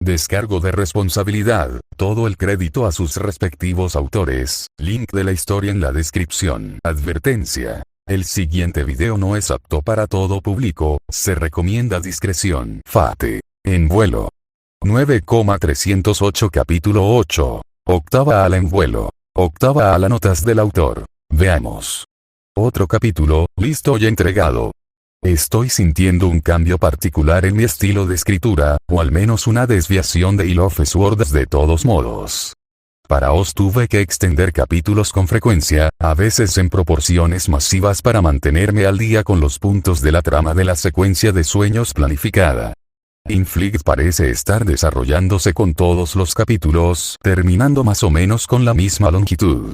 Descargo de responsabilidad, todo el crédito a sus respectivos autores, link de la historia en la descripción. Advertencia. El siguiente video no es apto para todo público, se recomienda discreción. Fate. En vuelo. 9,308 Capítulo 8. Octava ala en vuelo. Octava ala notas del autor. Veamos. Otro capítulo, listo y entregado. Estoy sintiendo un cambio particular en mi estilo de escritura, o al menos una desviación de Hill of Swords de todos modos. Para os tuve que extender capítulos con frecuencia, a veces en proporciones masivas para mantenerme al día con los puntos de la trama de la secuencia de sueños planificada. Inflict parece estar desarrollándose con todos los capítulos, terminando más o menos con la misma longitud.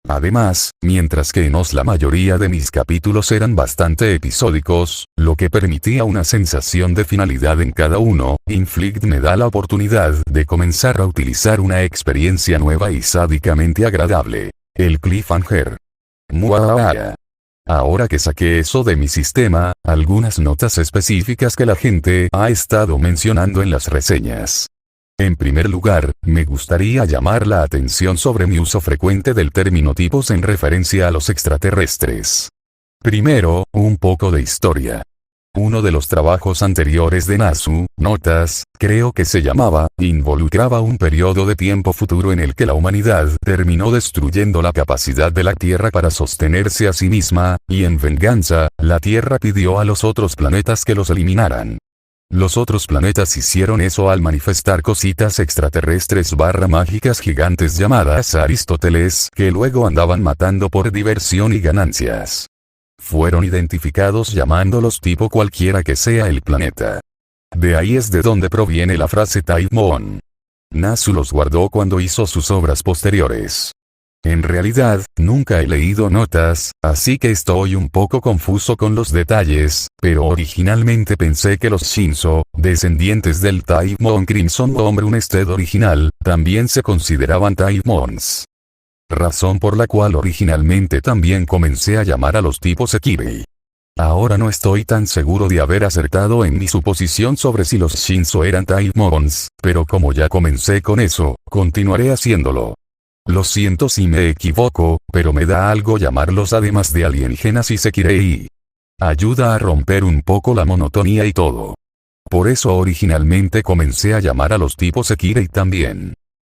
Además, mientras que en Oz la mayoría de mis capítulos eran bastante episódicos, lo que permitía una sensación de finalidad en cada uno, Inflict me da la oportunidad de comenzar a utilizar una experiencia nueva y sádicamente agradable. El cliffhanger. Muaaa. Ahora que saqué eso de mi sistema, algunas notas específicas que la gente ha estado mencionando en las reseñas. En primer lugar, me gustaría llamar la atención sobre mi uso frecuente del término tipos en referencia a los extraterrestres. Primero, un poco de historia. Uno de los trabajos anteriores de Nasu, Notas, creo que se llamaba, involucraba un periodo de tiempo futuro en el que la humanidad terminó destruyendo la capacidad de la Tierra para sostenerse a sí misma, y en venganza, la Tierra pidió a los otros planetas que los eliminaran. Los otros planetas hicieron eso al manifestar cositas extraterrestres mágicas gigantes llamadas Aristóteles, que luego andaban matando por diversión y ganancias. Fueron identificados llamándolos tipo cualquiera que sea el planeta. De ahí es de donde proviene la frase Taimon. Nasu los guardó cuando hizo sus obras posteriores. En realidad, nunca he leído Notas, así que estoy un poco confuso con los detalles, pero originalmente pensé que los Shinzo, descendientes del Taimon Crimson Hombre original, también se consideraban Taimons. Razón por la cual originalmente también comencé a llamar a los tipos Ekirei. Ahora no estoy tan seguro de haber acertado en mi suposición sobre si los Shinzo eran Taimons, pero como ya comencé con eso, continuaré haciéndolo. Lo siento si me equivoco, pero me da algo llamarlos además de alienígenas y Sekirei. Ayuda a romper un poco la monotonía y todo. Por eso originalmente comencé a llamar a los tipos Sekirei también.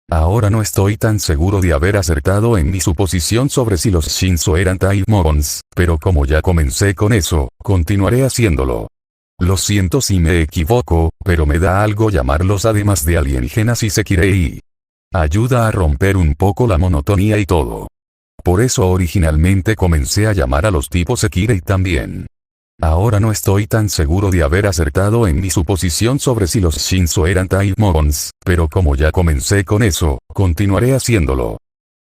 Ahora no estoy tan seguro de haber acertado en mi suposición sobre si los Shinzo eran Taimons, pero como ya comencé con eso, continuaré haciéndolo. Lo siento si me equivoco, pero me da algo llamarlos además de alienígenas y Sekirei. Ayuda a romper un poco la monotonía y todo. Por eso originalmente comencé a llamar a los tipos Sekirei también. Ahora no estoy tan seguro de haber acertado en mi suposición sobre si los Shinzo eran Taimons, pero como ya comencé con eso, continuaré haciéndolo.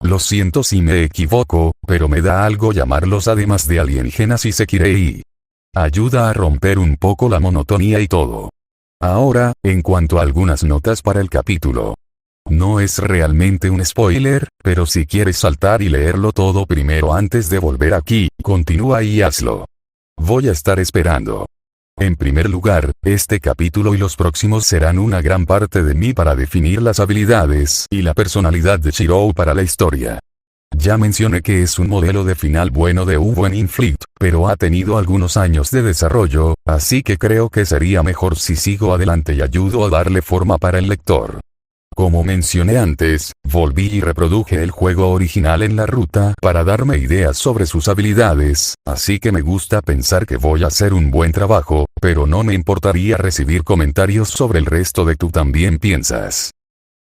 Lo siento si me equivoco, pero me da algo llamarlos además de alienígenas y Sekirei. Ayuda a romper un poco la monotonía y todo. Ahora, en cuanto a algunas notas para el capítulo. No es realmente un spoiler, pero si quieres saltar y leerlo todo primero antes de volver aquí, continúa y hazlo. Voy a estar esperando. En primer lugar, este capítulo y los próximos serán una gran parte de mí para definir las habilidades y la personalidad de Shirou para la historia. Ya mencioné que es un modelo de final bueno de Ubo en Inflict, pero ha tenido algunos años de desarrollo, así que creo que sería mejor si sigo adelante y ayudo a darle forma para el lector. Como mencioné antes, volví y reproduje el juego original en la ruta para darme ideas sobre sus habilidades, así que me gusta pensar que voy a hacer un buen trabajo, pero no me importaría recibir comentarios sobre el resto de tú también piensas.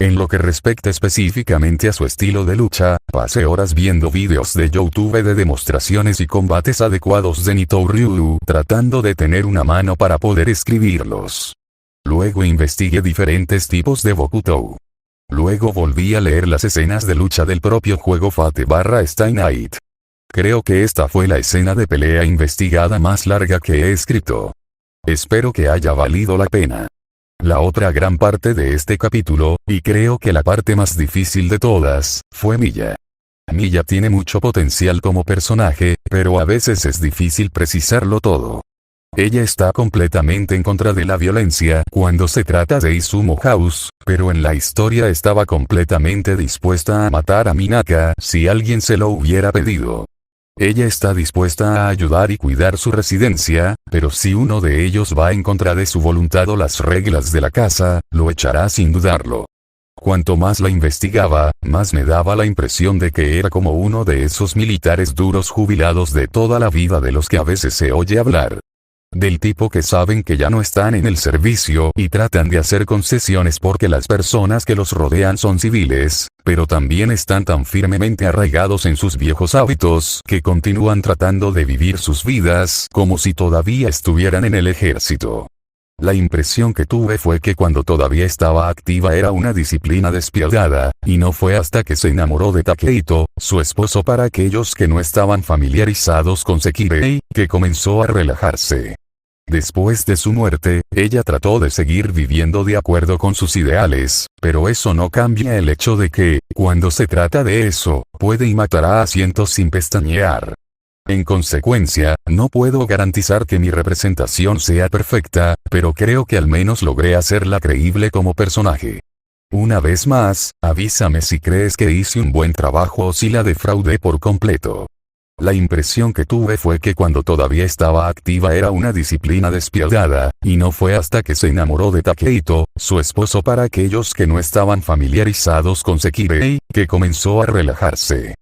En lo que respecta específicamente a su estilo de lucha, pasé horas viendo vídeos de YouTube de demostraciones y combates adecuados de Nitou Ryu, tratando de tener una mano para poder escribirlos. Luego investigué diferentes tipos de Bokutou. Luego volví a leer las escenas de lucha del propio juego Fate/Stay Night. Creo que esta fue la escena de pelea investigada más larga que he escrito. Espero que haya valido la pena. La otra gran parte de este capítulo, y creo que la parte más difícil de todas, fue Miya. Miya tiene mucho potencial como personaje, pero a veces es difícil precisarlo todo. Ella está completamente en contra de la violencia cuando se trata de Izumo House, Pero en la historia estaba completamente dispuesta a matar a Minaka si alguien se lo hubiera pedido. Ella está dispuesta a ayudar y cuidar su residencia, pero si uno de ellos va en contra de su voluntad o las reglas de la casa, lo echará sin dudarlo. Cuanto más la investigaba, más me daba la impresión de que era como uno de esos militares duros jubilados de toda la vida de los que a veces se oye hablar. Del tipo que saben que ya no están en el servicio y tratan de hacer concesiones porque las personas que los rodean son civiles, pero también están tan firmemente arraigados en sus viejos hábitos que continúan tratando de vivir sus vidas como si todavía estuvieran en el ejército. La impresión que tuve fue que cuando todavía estaba activa era una disciplina despiadada, y no fue hasta que se enamoró de Takehito, su esposo para aquellos que no estaban familiarizados con Sekirei, que comenzó a relajarse. Después de su muerte, ella trató de seguir viviendo de acuerdo con sus ideales, pero eso no cambia el hecho de que, cuando se trata de eso, puede y matará a cientos sin pestañear. En consecuencia, no puedo garantizar que mi representación sea perfecta, pero creo que al menos logré hacerla creíble como personaje. Una vez más, avísame si crees que hice un buen trabajo o si la defraudé por completo. La impresión que tuve fue que cuando todavía estaba activa era una disciplina despiadada, y no fue hasta que se enamoró de Takehito, su esposo para aquellos que no estaban familiarizados con Sekirei, que comenzó a relajarse.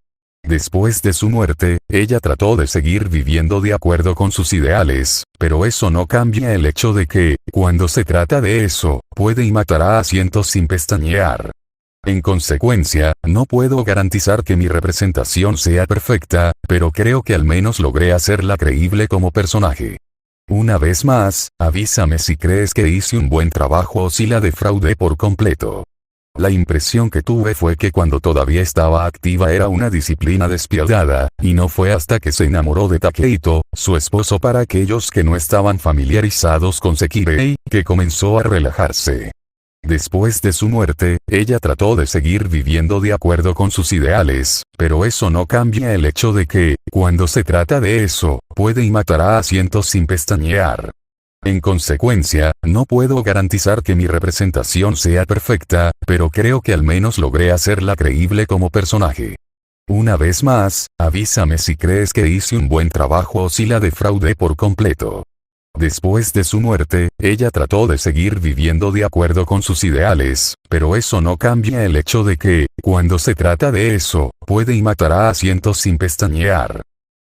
Después de su muerte, ella trató de seguir viviendo de acuerdo con sus ideales, pero eso no cambia el hecho de que, cuando se trata de eso, puede y matará a cientos sin pestañear. En consecuencia, no puedo garantizar que mi representación sea perfecta, pero creo que al menos logré hacerla creíble como personaje. Una vez más, avísame si crees que hice un buen trabajo o si la defraudé por completo. La impresión que tuve fue que cuando todavía estaba activa era una disciplina despiadada, y no fue hasta que se enamoró de Takehito, su esposo para aquellos que no estaban familiarizados con Sekirei, que comenzó a relajarse. Después de su muerte, ella trató de seguir viviendo de acuerdo con sus ideales, pero eso no cambia el hecho de que, cuando se trata de eso, puede y matará a cientos sin pestañear. En consecuencia, no puedo garantizar que mi representación sea perfecta, pero creo que al menos logré hacerla creíble como personaje. Una vez más, avísame si crees que hice un buen trabajo o si la defraudé por completo. Después de su muerte, ella trató de seguir viviendo de acuerdo con sus ideales, pero eso no cambia el hecho de que, cuando se trata de eso, puede y matará a cientos sin pestañear.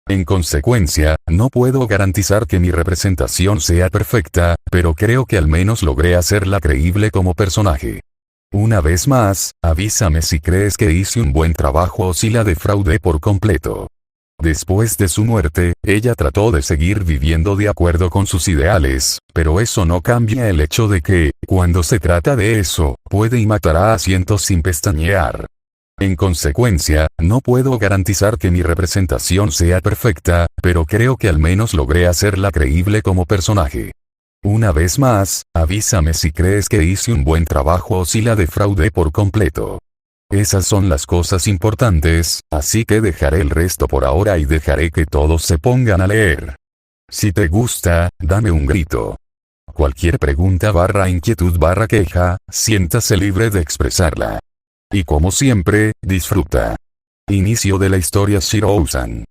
En consecuencia, no puedo garantizar que mi representación sea perfecta, pero creo que al menos logré hacerla creíble como personaje. Una vez más, avísame si crees que hice un buen trabajo o si la defraudé por completo. Después de su muerte, ella trató de seguir viviendo de acuerdo con sus ideales, pero eso no cambia el hecho de que, cuando se trata de eso, puede y matará a cientos sin pestañear. En consecuencia, no puedo garantizar que mi representación sea perfecta, pero creo que al menos logré hacerla creíble como personaje. Una vez más, avísame si crees que hice un buen trabajo o si la defraudé por completo. Esas son las cosas importantes, así que dejaré el resto por ahora y dejaré que todos se pongan a leer. Si te gusta, dame un grito. Cualquier pregunta / inquietud / queja, siéntase libre de expresarla. Y como siempre, disfruta. Inicio de la historia Shirou-san.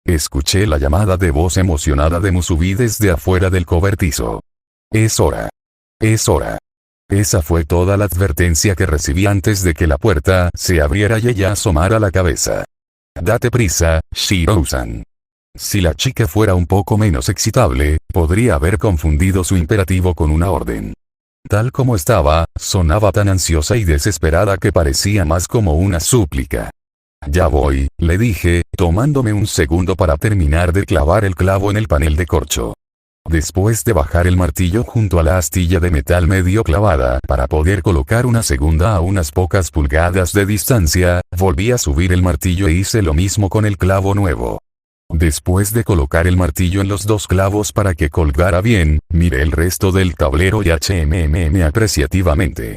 Escuché la llamada de voz emocionada de Musubi desde afuera del cobertizo. Es hora. Es hora. Esa fue toda la advertencia que recibí antes de que la puerta se abriera y ella asomara la cabeza. Date prisa, Shirou-san. Si la chica fuera un poco menos excitable, podría haber confundido su imperativo con una orden. Tal como estaba, sonaba tan ansiosa y desesperada que parecía más como una súplica. Ya voy, le dije, tomándome un segundo para terminar de clavar el clavo en el panel de corcho. Después de bajar el martillo junto a la astilla de metal medio clavada para poder colocar una segunda a unas pocas pulgadas de distancia, volví a subir el martillo e hice lo mismo con el clavo nuevo. Después de colocar el martillo en los dos clavos para que colgara bien, miré el resto del tablero y apreciativamente.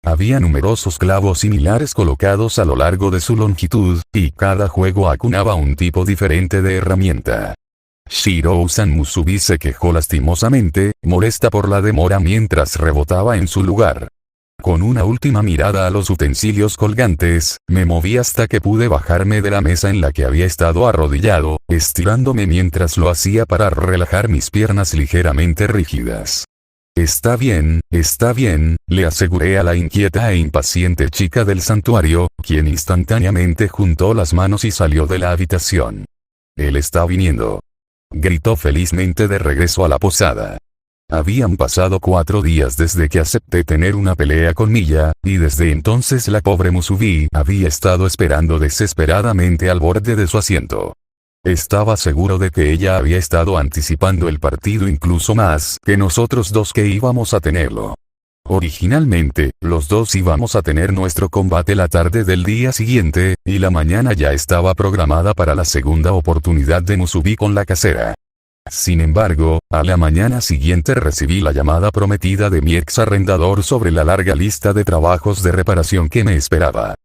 Había numerosos clavos similares colocados a lo largo de su longitud, y cada juego acunaba un tipo diferente de herramienta. Shirou-san Musubi se quejó lastimosamente, molesta por la demora mientras rebotaba en su lugar. Con una última mirada a los utensilios colgantes, me moví hasta que pude bajarme de la mesa en la que había estado arrodillado, estirándome mientras lo hacía para relajar mis piernas ligeramente rígidas. Está bien, le aseguré a la inquieta e impaciente chica del santuario, quien instantáneamente juntó las manos y salió de la habitación. Él está viniendo. Gritó felizmente de regreso a la posada. Habían pasado 4 días desde que acepté tener una pelea con Miya, y desde entonces la pobre Musubi había estado esperando desesperadamente al borde de su asiento. Estaba seguro de que ella había estado anticipando el partido incluso más que nosotros dos que íbamos a tenerlo. Originalmente, los dos íbamos a tener nuestro combate la tarde del día siguiente, y la mañana ya estaba programada para la segunda oportunidad de Musubi con la casera. Sin embargo, a la mañana siguiente recibí la llamada prometida de mi ex arrendador sobre la larga lista de trabajos de reparación que me esperaba.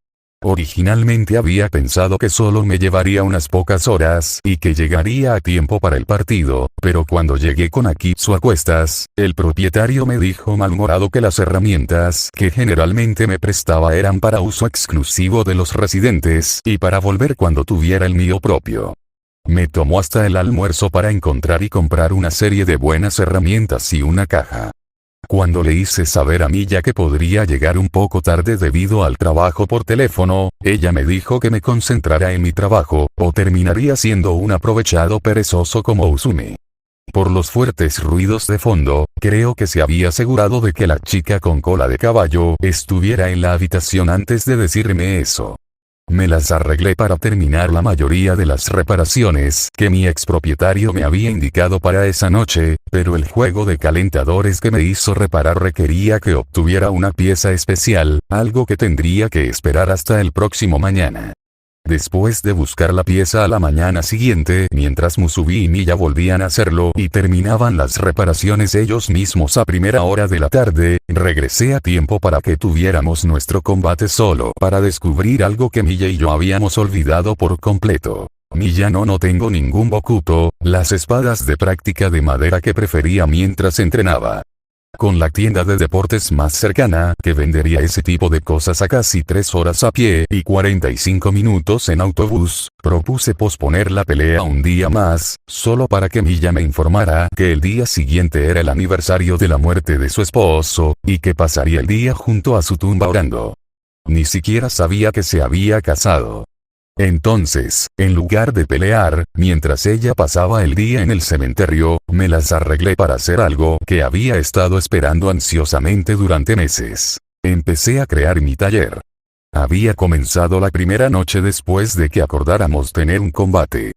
Originalmente había pensado que solo me llevaría unas pocas horas y que llegaría a tiempo para el partido, pero cuando llegué con Akitsu a cuestas, el propietario me dijo malhumorado que las herramientas que generalmente me prestaba eran para uso exclusivo de los residentes y para volver cuando tuviera el mío propio. Me tomó hasta el almuerzo para encontrar y comprar una serie de buenas herramientas y una caja. Cuando le hice saber a Miya que podría llegar un poco tarde debido al trabajo por teléfono, ella me dijo que me concentrara en mi trabajo, o terminaría siendo un aprovechado perezoso como Usume. Por los fuertes ruidos de fondo, creo que se había asegurado de que la chica con cola de caballo estuviera en la habitación antes de decirme eso. Me las arreglé para terminar la mayoría de las reparaciones que mi expropietario me había indicado para esa noche, pero el juego de calentadores que me hizo reparar requería que obtuviera una pieza especial, algo que tendría que esperar hasta el próximo mañana. Después de buscar la pieza a la mañana siguiente, mientras Musubi y Miya volvían a hacerlo y terminaban las reparaciones ellos mismos a primera hora de la tarde, regresé a tiempo para que tuviéramos nuestro combate solo para descubrir algo que Miya y yo habíamos olvidado por completo. Miya no tengo ningún bokuto, las espadas de práctica de madera que prefería mientras entrenaba. Con la tienda de deportes más cercana, que vendería ese tipo de cosas a casi 3 horas a pie y 45 minutos en autobús, propuse posponer la pelea un día más, solo para que Miya me informara que el día siguiente era el aniversario de la muerte de su esposo, y que pasaría el día junto a su tumba orando. Ni siquiera sabía que se había casado. Entonces, en lugar de pelear, mientras ella pasaba el día en el cementerio, me las arreglé para hacer algo que había estado esperando ansiosamente durante meses. Empecé a crear mi taller. Había comenzado la primera noche después de que acordáramos tener un combate.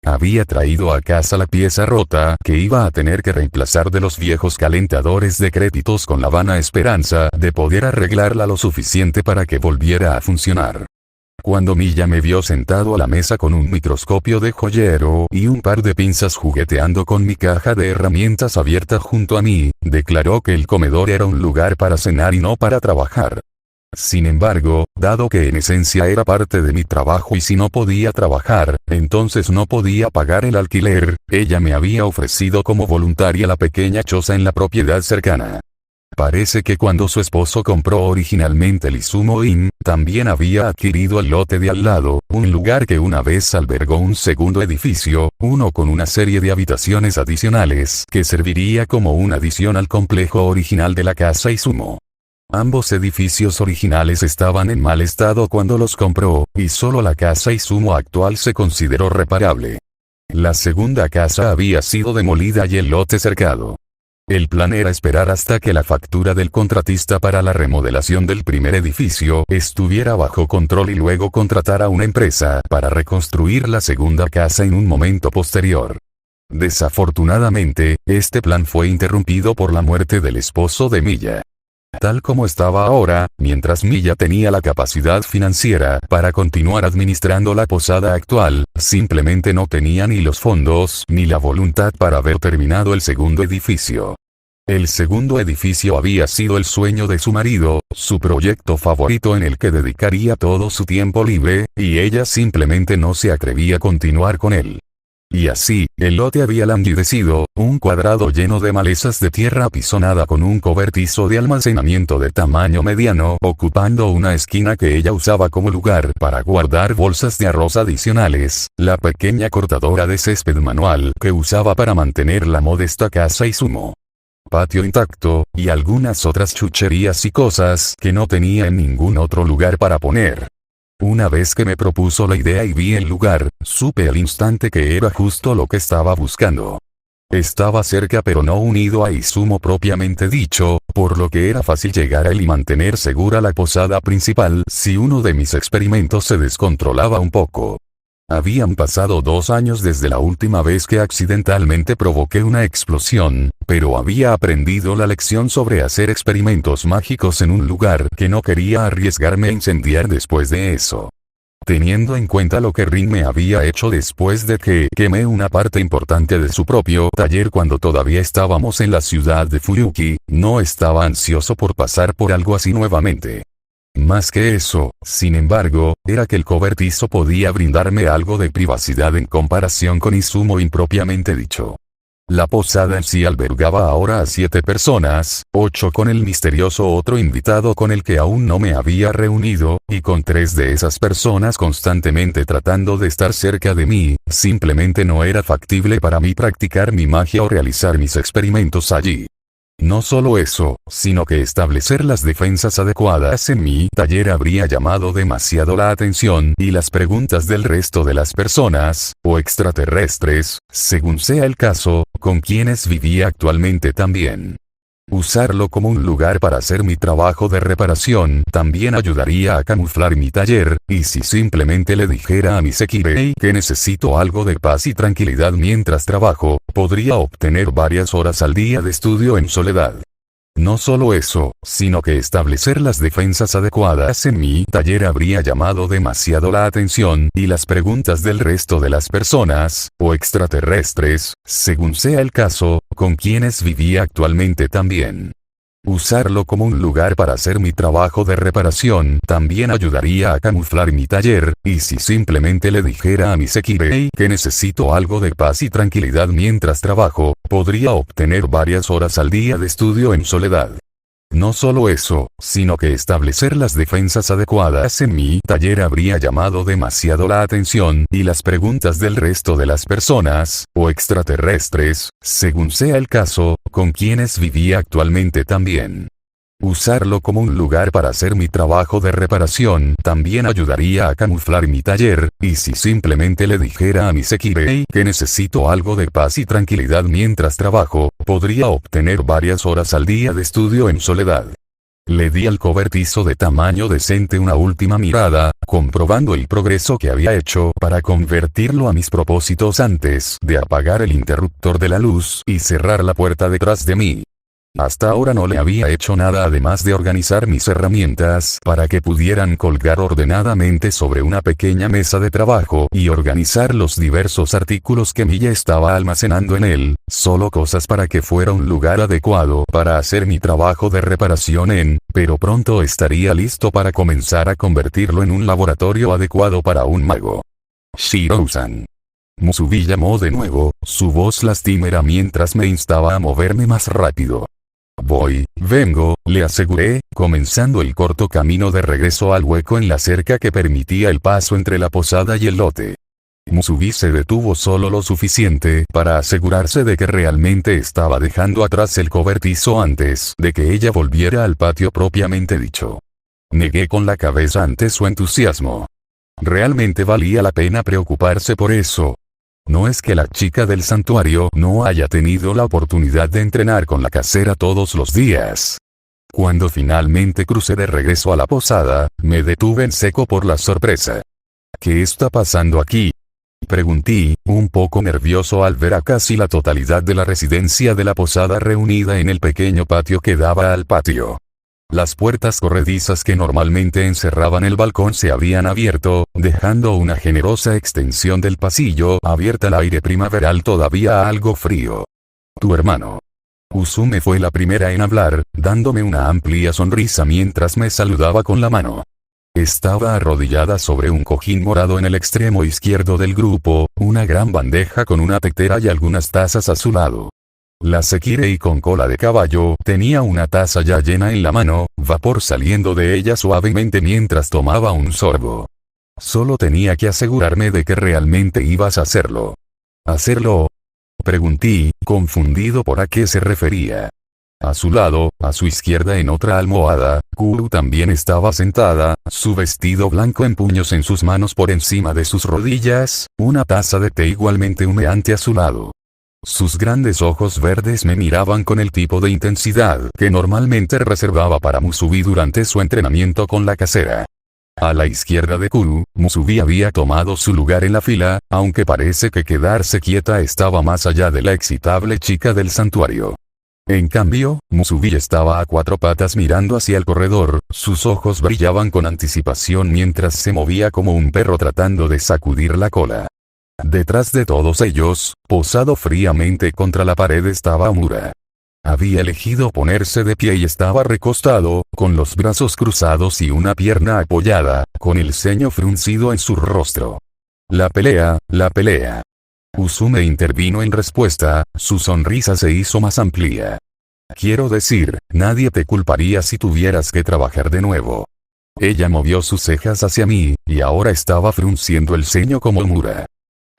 Había traído a casa la pieza rota que iba a tener que reemplazar de los viejos calentadores de créditos con la vana esperanza de poder arreglarla lo suficiente para que volviera a funcionar. Cuando Miya me vio sentado a la mesa con un microscopio de joyero y un par de pinzas jugueteando con mi caja de herramientas abierta junto a mí, declaró que el comedor era un lugar para cenar y no para trabajar. Sin embargo, dado que en esencia era parte de mi trabajo y si no podía trabajar, entonces no podía pagar el alquiler, ella me había ofrecido como voluntaria la pequeña choza en la propiedad cercana. Parece que cuando su esposo compró originalmente el Izumo Inn, también había adquirido el lote de al lado, un lugar que una vez albergó un segundo edificio, uno con una serie de habitaciones adicionales que serviría como una adición al complejo original de la casa Izumo. Ambos edificios originales estaban en mal estado cuando los compró, y solo la casa Izumo actual se consideró reparable. La segunda casa había sido demolida y el lote cercado. El plan era esperar hasta que la factura del contratista para la remodelación del primer edificio estuviera bajo control y luego contratar a una empresa para reconstruir la segunda casa en un momento posterior. Desafortunadamente, este plan fue interrumpido por la muerte del esposo de Miya. Tal como estaba ahora, mientras Miya tenía la capacidad financiera para continuar administrando la posada actual, simplemente no tenía ni los fondos ni la voluntad para haber terminado el segundo edificio. El segundo edificio había sido el sueño de su marido, su proyecto favorito en el que dedicaría todo su tiempo libre, y ella simplemente no se atrevía a continuar con él. Y así, el lote había languidecido, un cuadrado lleno de malezas de tierra apisonada con un cobertizo de almacenamiento de tamaño mediano ocupando una esquina que ella usaba como lugar para guardar bolsas de arroz adicionales, la pequeña cortadora de césped manual que usaba para mantener la modesta casa y sumo patio intacto, y algunas otras chucherías y cosas que no tenía en ningún otro lugar para poner. Una vez que me propuso la idea y vi el lugar, supe al instante que era justo lo que estaba buscando. Estaba cerca pero no unido a Izumo propiamente dicho, por lo que era fácil llegar a él y mantener segura la posada principal si uno de mis experimentos se descontrolaba un poco. Habían pasado 2 años desde la última vez que accidentalmente provoqué una explosión, pero había aprendido la lección sobre hacer experimentos mágicos en un lugar que no quería arriesgarme a incendiar después de eso. Teniendo en cuenta lo que Rin me había hecho después de que quemé una parte importante de su propio taller cuando todavía estábamos en la ciudad de Fuyuki, no estaba ansioso por pasar por algo así nuevamente. Más que eso, sin embargo, era que el cobertizo podía brindarme algo de privacidad en comparación con Izumo impropiamente dicho. La posada en sí albergaba ahora a 7 personas, 8 con el misterioso otro invitado con el que aún no me había reunido, y con 3 de esas personas constantemente tratando de estar cerca de mí, simplemente no era factible para mí practicar mi magia o realizar mis experimentos allí. No solo eso, sino que establecer las defensas adecuadas en mi taller habría llamado demasiado la atención y las preguntas del resto de las personas, o extraterrestres, según sea el caso, con quienes vivía actualmente también. Usarlo como un lugar para hacer mi trabajo de reparación también ayudaría a camuflar mi taller, y si simplemente le dijera a mi Sekirei que necesito algo de paz y tranquilidad mientras trabajo, podría obtener varias horas al día de estudio en soledad. No solo eso, sino que establecer las defensas adecuadas en mi taller habría llamado demasiado la atención y las preguntas del resto de las personas, o extraterrestres, según sea el caso, con quienes vivía actualmente también. Usarlo como un lugar para hacer mi trabajo de reparación también ayudaría a camuflar mi taller, y si simplemente le dijera a mi Sekirei que necesito algo de paz y tranquilidad mientras trabajo, podría obtener varias horas al día de estudio en soledad. No solo eso, sino que establecer las defensas adecuadas en mi taller habría llamado demasiado la atención y las preguntas del resto de las personas, o extraterrestres, según sea el caso, con quienes vivía actualmente también. Usarlo como un lugar para hacer mi trabajo de reparación también ayudaría a camuflar mi taller, y si simplemente le dijera a mi Sekirei que necesito algo de paz y tranquilidad mientras trabajo, podría obtener varias horas al día de estudio en soledad. Le di al cobertizo de tamaño decente una última mirada, comprobando el progreso que había hecho para convertirlo a mis propósitos antes de apagar el interruptor de la luz y cerrar la puerta detrás de mí. Hasta ahora no le había hecho nada además de organizar mis herramientas para que pudieran colgar ordenadamente sobre una pequeña mesa de trabajo y organizar los diversos artículos que Milla estaba almacenando en él, solo cosas para que fuera un lugar adecuado para hacer mi trabajo de reparación pero pronto estaría listo para comenzar a convertirlo en un laboratorio adecuado para un mago. Shirou-san. Musubi llamó de nuevo, su voz lastimera mientras me instaba a moverme más rápido. Vengo, le aseguré, comenzando el corto camino de regreso al hueco en la cerca que permitía el paso entre la posada y el lote. Musubi se detuvo solo lo suficiente para asegurarse de que realmente estaba dejando atrás el cobertizo antes de que ella volviera al patio propiamente dicho. Negué con la cabeza ante su entusiasmo. Realmente valía la pena preocuparse por eso. No es que la chica del santuario no haya tenido la oportunidad de entrenar con la casera todos los días. Cuando finalmente crucé de regreso a la posada, me detuve en seco por la sorpresa. ¿Qué está pasando aquí?, pregunté, un poco nervioso al ver a casi la totalidad de la residencia de la posada reunida en el pequeño patio que daba al patio. Las puertas corredizas que normalmente encerraban el balcón se habían abierto, dejando una generosa extensión del pasillo abierta al aire primaveral todavía algo frío. Tu hermano. Usume fue la primera en hablar, dándome una amplia sonrisa mientras me saludaba con la mano. Estaba arrodillada sobre un cojín morado en el extremo izquierdo del grupo, una gran bandeja con una tetera y algunas tazas a su lado. La Sekirei con cola de caballo tenía una taza ya llena en la mano, vapor saliendo de ella suavemente mientras tomaba un sorbo. Solo tenía que asegurarme de que realmente ibas a hacerlo. ¿Hacerlo? Pregunté, confundido por a qué se refería. A su lado, a su izquierda en otra almohada, Kuru también estaba sentada, su vestido blanco en puños en sus manos por encima de sus rodillas, una taza de té igualmente humeante a su lado. Sus grandes ojos verdes me miraban con el tipo de intensidad que normalmente reservaba para Musubi durante su entrenamiento con la casera. A la izquierda de Kuru, Musubi había tomado su lugar en la fila, aunque parece que quedarse quieta estaba más allá de la excitable chica del santuario. En cambio, Musubi estaba a cuatro patas mirando hacia el corredor, sus ojos brillaban con anticipación mientras se movía como un perro tratando de sacudir la cola. Detrás de todos ellos, posado fríamente contra la pared estaba Omura. Había elegido ponerse de pie y estaba recostado, con los brazos cruzados y una pierna apoyada, con el ceño fruncido en su rostro. La pelea, la pelea. Usume intervino en respuesta, su sonrisa se hizo más amplia. Quiero decir, nadie te culparía si tuvieras que trabajar de nuevo. Ella movió sus cejas hacia mí, y ahora estaba frunciendo el ceño como Omura.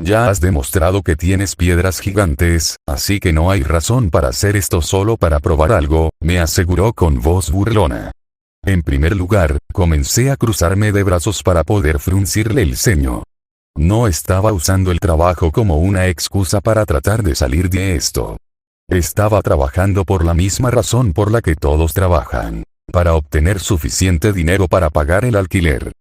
Ya has demostrado que tienes piedras gigantes, así que no hay razón para hacer esto solo para probar algo, me aseguró con voz burlona. En primer lugar, comencé a cruzarme de brazos para poder fruncirle el ceño. No estaba usando el trabajo como una excusa para tratar de salir de esto. Estaba trabajando por la misma razón por la que todos trabajan, para obtener suficiente dinero para pagar el alquiler.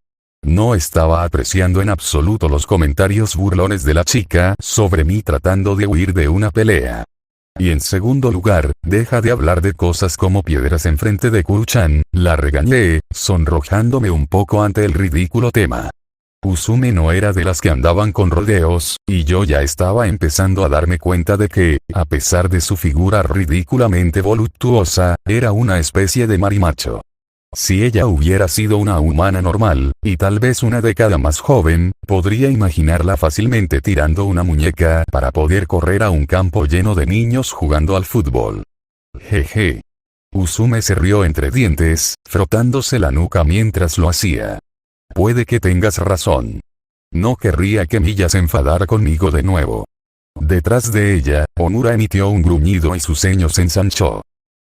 No estaba apreciando en absoluto los comentarios burlones de la chica sobre mí tratando de huir de una pelea. Y en segundo lugar, deja de hablar de cosas como piedras enfrente de Kuru-chan, la regañé, sonrojándome un poco ante el ridículo tema. Usume no era de las que andaban con rodeos, y yo ya estaba empezando a darme cuenta de que, a pesar de su figura ridículamente voluptuosa, era una especie de marimacho. Si ella hubiera sido una humana normal, y tal vez una década más joven, podría imaginarla fácilmente tirando una muñeca para poder correr a un campo lleno de niños jugando al fútbol. Jeje. Usume se rió entre dientes, frotándose la nuca mientras lo hacía. Puede que tengas razón. No querría que Miya se enfadara conmigo de nuevo. Detrás de ella, Omura emitió un gruñido y su ceño se ensanchó.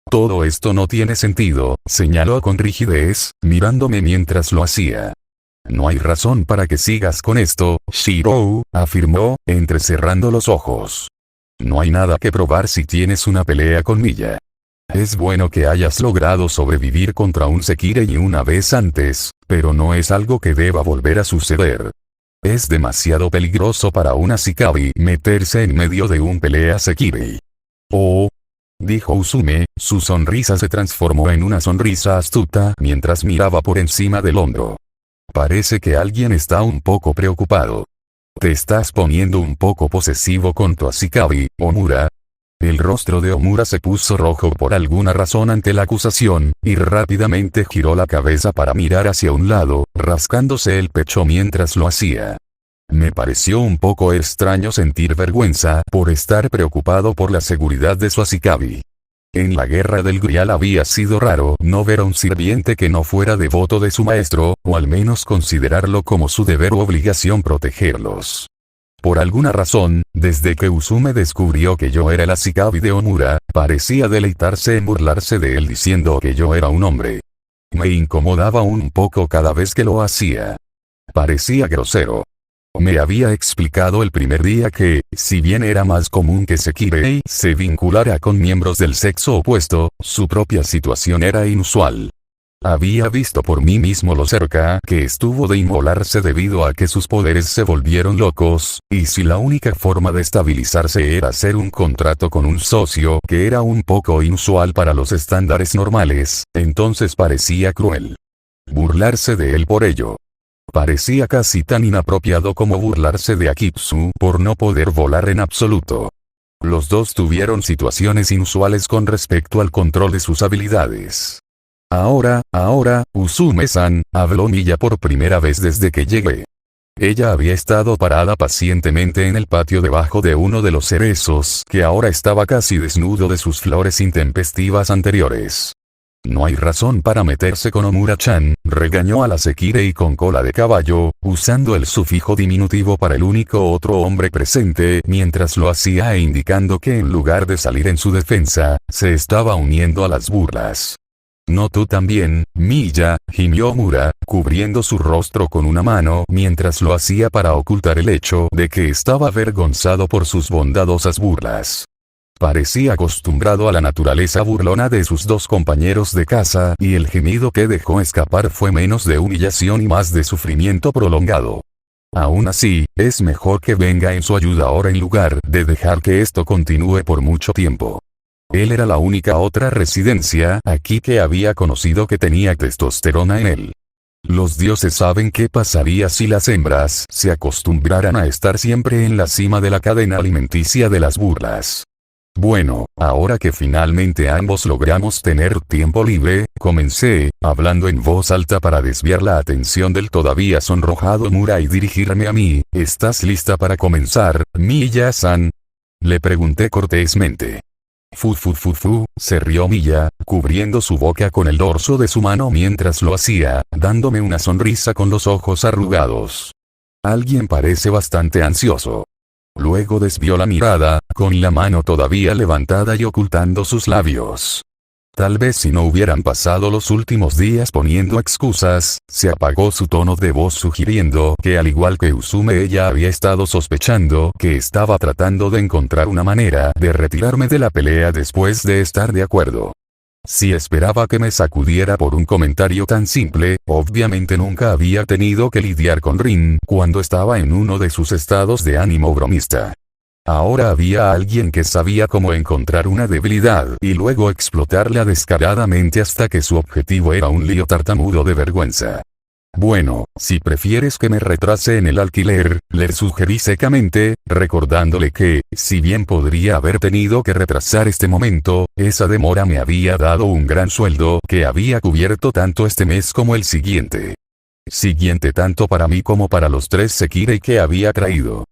Todo esto no tiene sentido, señaló con rigidez, mirándome mientras lo hacía. No hay razón para que sigas con esto, Shirou, afirmó, entrecerrando los ojos. No hay nada que probar si tienes una pelea con Miya. Es bueno que hayas logrado sobrevivir contra un Sekirei una vez antes, pero no es algo que deba volver a suceder. Es demasiado peligroso para una Shikabi meterse en medio de un pelea Sekirei. Oh, dijo Usume, su sonrisa se transformó en una sonrisa astuta mientras miraba por encima del hombro. Parece que alguien está un poco preocupado. Te estás poniendo un poco posesivo con tu Ashikabi, Omura. El rostro de Omura se puso rojo por alguna razón ante la acusación, y rápidamente giró la cabeza para mirar hacia un lado, rascándose el pecho mientras lo hacía. Me pareció un poco extraño sentir vergüenza por estar preocupado por la seguridad de su Ashikabi. En la guerra del Grial había sido raro no ver a un sirviente que no fuera devoto de su maestro, o al menos considerarlo como su deber u obligación protegerlos. Por alguna razón, desde que Usume descubrió que yo era el Ashikabi de Omura, parecía deleitarse en burlarse de él diciendo que yo era un hombre. Me incomodaba un poco cada vez que lo hacía. Parecía grosero. Me había explicado el primer día que, si bien era más común que Sekirei se vinculara con miembros del sexo opuesto, su propia situación era inusual. Había visto por mí mismo lo cerca que estuvo de inmolarse debido a que sus poderes se volvieron locos, y si la única forma de estabilizarse era hacer un contrato con un socio que era un poco inusual para los estándares normales, entonces parecía cruel. Burlarse de él por ello. Parecía casi tan inapropiado como burlarse de Akitsu por no poder volar en absoluto. Los dos tuvieron situaciones inusuales con respecto al control de sus habilidades. Ahora, Usume-san, habló Miya por primera vez desde que llegué. Ella había estado parada pacientemente en el patio debajo de uno de los cerezos que ahora estaba casi desnudo de sus flores intempestivas anteriores. No hay razón para meterse con Omura-chan, regañó a la Sekirei con cola de caballo, usando el sufijo diminutivo para el único otro hombre presente mientras lo hacía e indicando que en lugar de salir en su defensa, se estaba uniendo a las burlas. No tú también, Miya, gimió Omura, cubriendo su rostro con una mano mientras lo hacía para ocultar el hecho de que estaba avergonzado por sus bondadosas burlas. Parecía acostumbrado a la naturaleza burlona de sus dos compañeros de casa y el gemido que dejó escapar fue menos de humillación y más de sufrimiento prolongado. Aún así, es mejor que venga en su ayuda ahora en lugar de dejar que esto continúe por mucho tiempo. Él era la única otra residencia aquí que había conocido que tenía testosterona en él. Los dioses saben qué pasaría si las hembras se acostumbraran a estar siempre en la cima de la cadena alimenticia de las burlas. Bueno, ahora que finalmente ambos logramos tener tiempo libre, comencé, hablando en voz alta para desviar la atención del todavía sonrojado Omura y dirigirme a mí. ¿Estás lista para comenzar, Miya-san? Le pregunté cortésmente. Se rió Miya, cubriendo su boca con el dorso de su mano mientras lo hacía, dándome una sonrisa con los ojos arrugados. Alguien parece bastante ansioso. Luego desvió la mirada, con la mano todavía levantada y ocultando sus labios. Tal vez si no hubieran pasado los últimos días poniendo excusas, se apagó su tono de voz sugiriendo que al igual que Usume ella había estado sospechando que estaba tratando de encontrar una manera de retirarme de la pelea después de estar de acuerdo. Si esperaba que me sacudiera por un comentario tan simple, obviamente nunca había tenido que lidiar con Rin cuando estaba en uno de sus estados de ánimo bromista. Ahora había alguien que sabía cómo encontrar una debilidad y luego explotarla descaradamente hasta que su objetivo era un lío tartamudo de vergüenza. Bueno, si prefieres que me retrase en el alquiler, le sugerí secamente, recordándole que, si bien podría haber tenido que retrasar este momento, esa demora me había dado un gran sueldo que había cubierto tanto este mes como el siguiente. Siguiente tanto para mí como para los 3 Sekirei que había traído.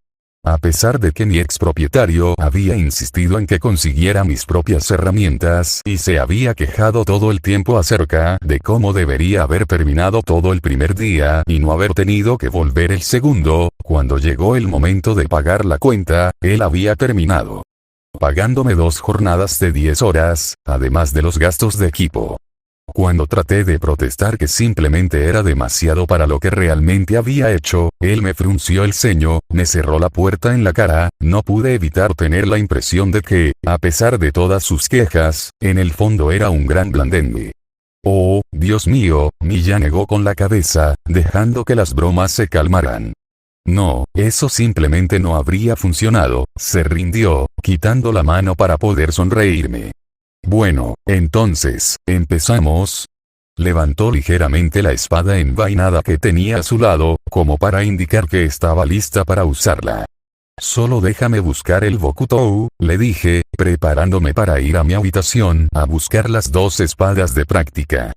A pesar de que mi expropietario había insistido en que consiguiera mis propias herramientas y se había quejado todo el tiempo acerca de cómo debería haber terminado todo el primer día y no haber tenido que volver el segundo, cuando llegó el momento de pagar la cuenta, él había terminado pagándome 2 jornadas de 10 horas, además de los gastos de equipo. Cuando traté de protestar que simplemente era demasiado para lo que realmente había hecho, él me frunció el ceño, me cerró la puerta en la cara, no pude evitar tener la impresión de que, a pesar de todas sus quejas, en el fondo era un gran blandengue. Oh, Dios mío, Miya negó con la cabeza, dejando que las bromas se calmaran. No, eso simplemente no habría funcionado, se rindió, quitando la mano para poder sonreírme. Bueno, entonces, ¿empezamos? Levantó ligeramente la espada envainada que tenía a su lado, como para indicar que estaba lista para usarla. Solo déjame buscar el Bokutou, le dije, preparándome para ir a mi habitación a buscar las 2 espadas de práctica.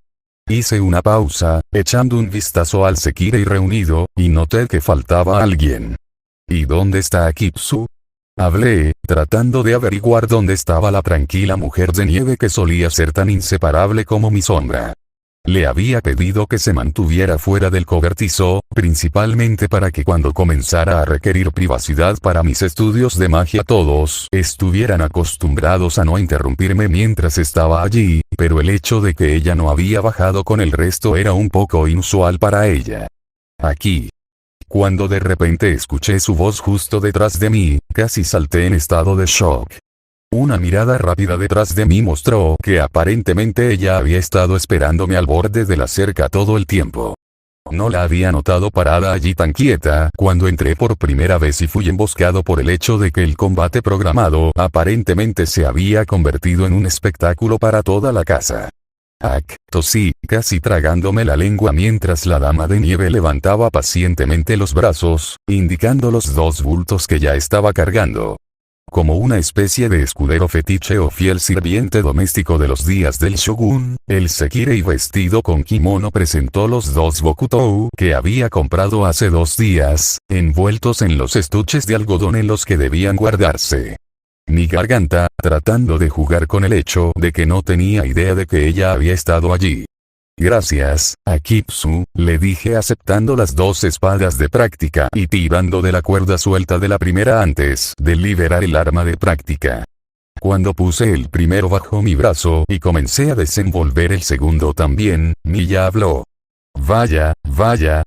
Hice una pausa, echando un vistazo al Sekirei reunido, y noté que faltaba alguien. ¿Y dónde está Akitsu? Hablé, tratando de averiguar dónde estaba la tranquila mujer de nieve que solía ser tan inseparable como mi sombra. Le había pedido que se mantuviera fuera del cobertizo, principalmente para que cuando comenzara a requerir privacidad para mis estudios de magia todos estuvieran acostumbrados a no interrumpirme mientras estaba allí, pero el hecho de que ella no había bajado con el resto era un poco inusual para ella. Aquí. Cuando de repente escuché su voz justo detrás de mí, casi salté en estado de shock. Una mirada rápida detrás de mí mostró que aparentemente ella había estado esperándome al borde de la cerca todo el tiempo. No la había notado parada allí tan quieta cuando entré por primera vez y fui emboscado por el hecho de que el combate programado aparentemente se había convertido en un espectáculo para toda la casa. Tosí, casi tragándome la lengua mientras la dama de nieve levantaba pacientemente los brazos, indicando los 2 bultos que ya estaba cargando. como una especie de escudero fetiche o fiel sirviente doméstico de los días del shogun, el Sekirei vestido con kimono presentó los 2 Bokutou que había comprado hace 2 días, envueltos en los estuches de algodón en los que debían guardarse. Mi garganta, tratando de jugar con el hecho de que no tenía idea de que ella había estado allí. Gracias, Akitsu, le dije aceptando las 2 espadas de práctica y tirando de la cuerda suelta de la primera antes de liberar el arma de práctica. Cuando puse el primero bajo mi brazo y comencé a desenvolver el segundo también, Miya habló. Vaya,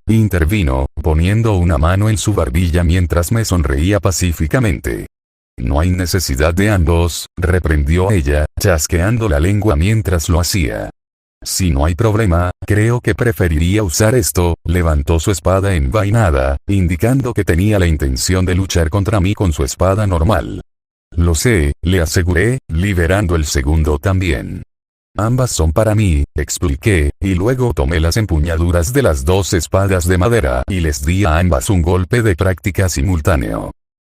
intervino, poniendo una mano en su barbilla mientras me sonreía pacíficamente. No hay necesidad de ambos, reprendió ella, chasqueando la lengua mientras lo hacía. Si no hay problema, creo que preferiría usar esto, levantó su espada envainada, indicando que tenía la intención de luchar contra mí con su espada normal. Lo sé, le aseguré, liberando el segundo también. Ambas son para mí, expliqué, y luego tomé las empuñaduras de las 2 espadas de madera y les di a ambas un golpe de práctica simultáneo.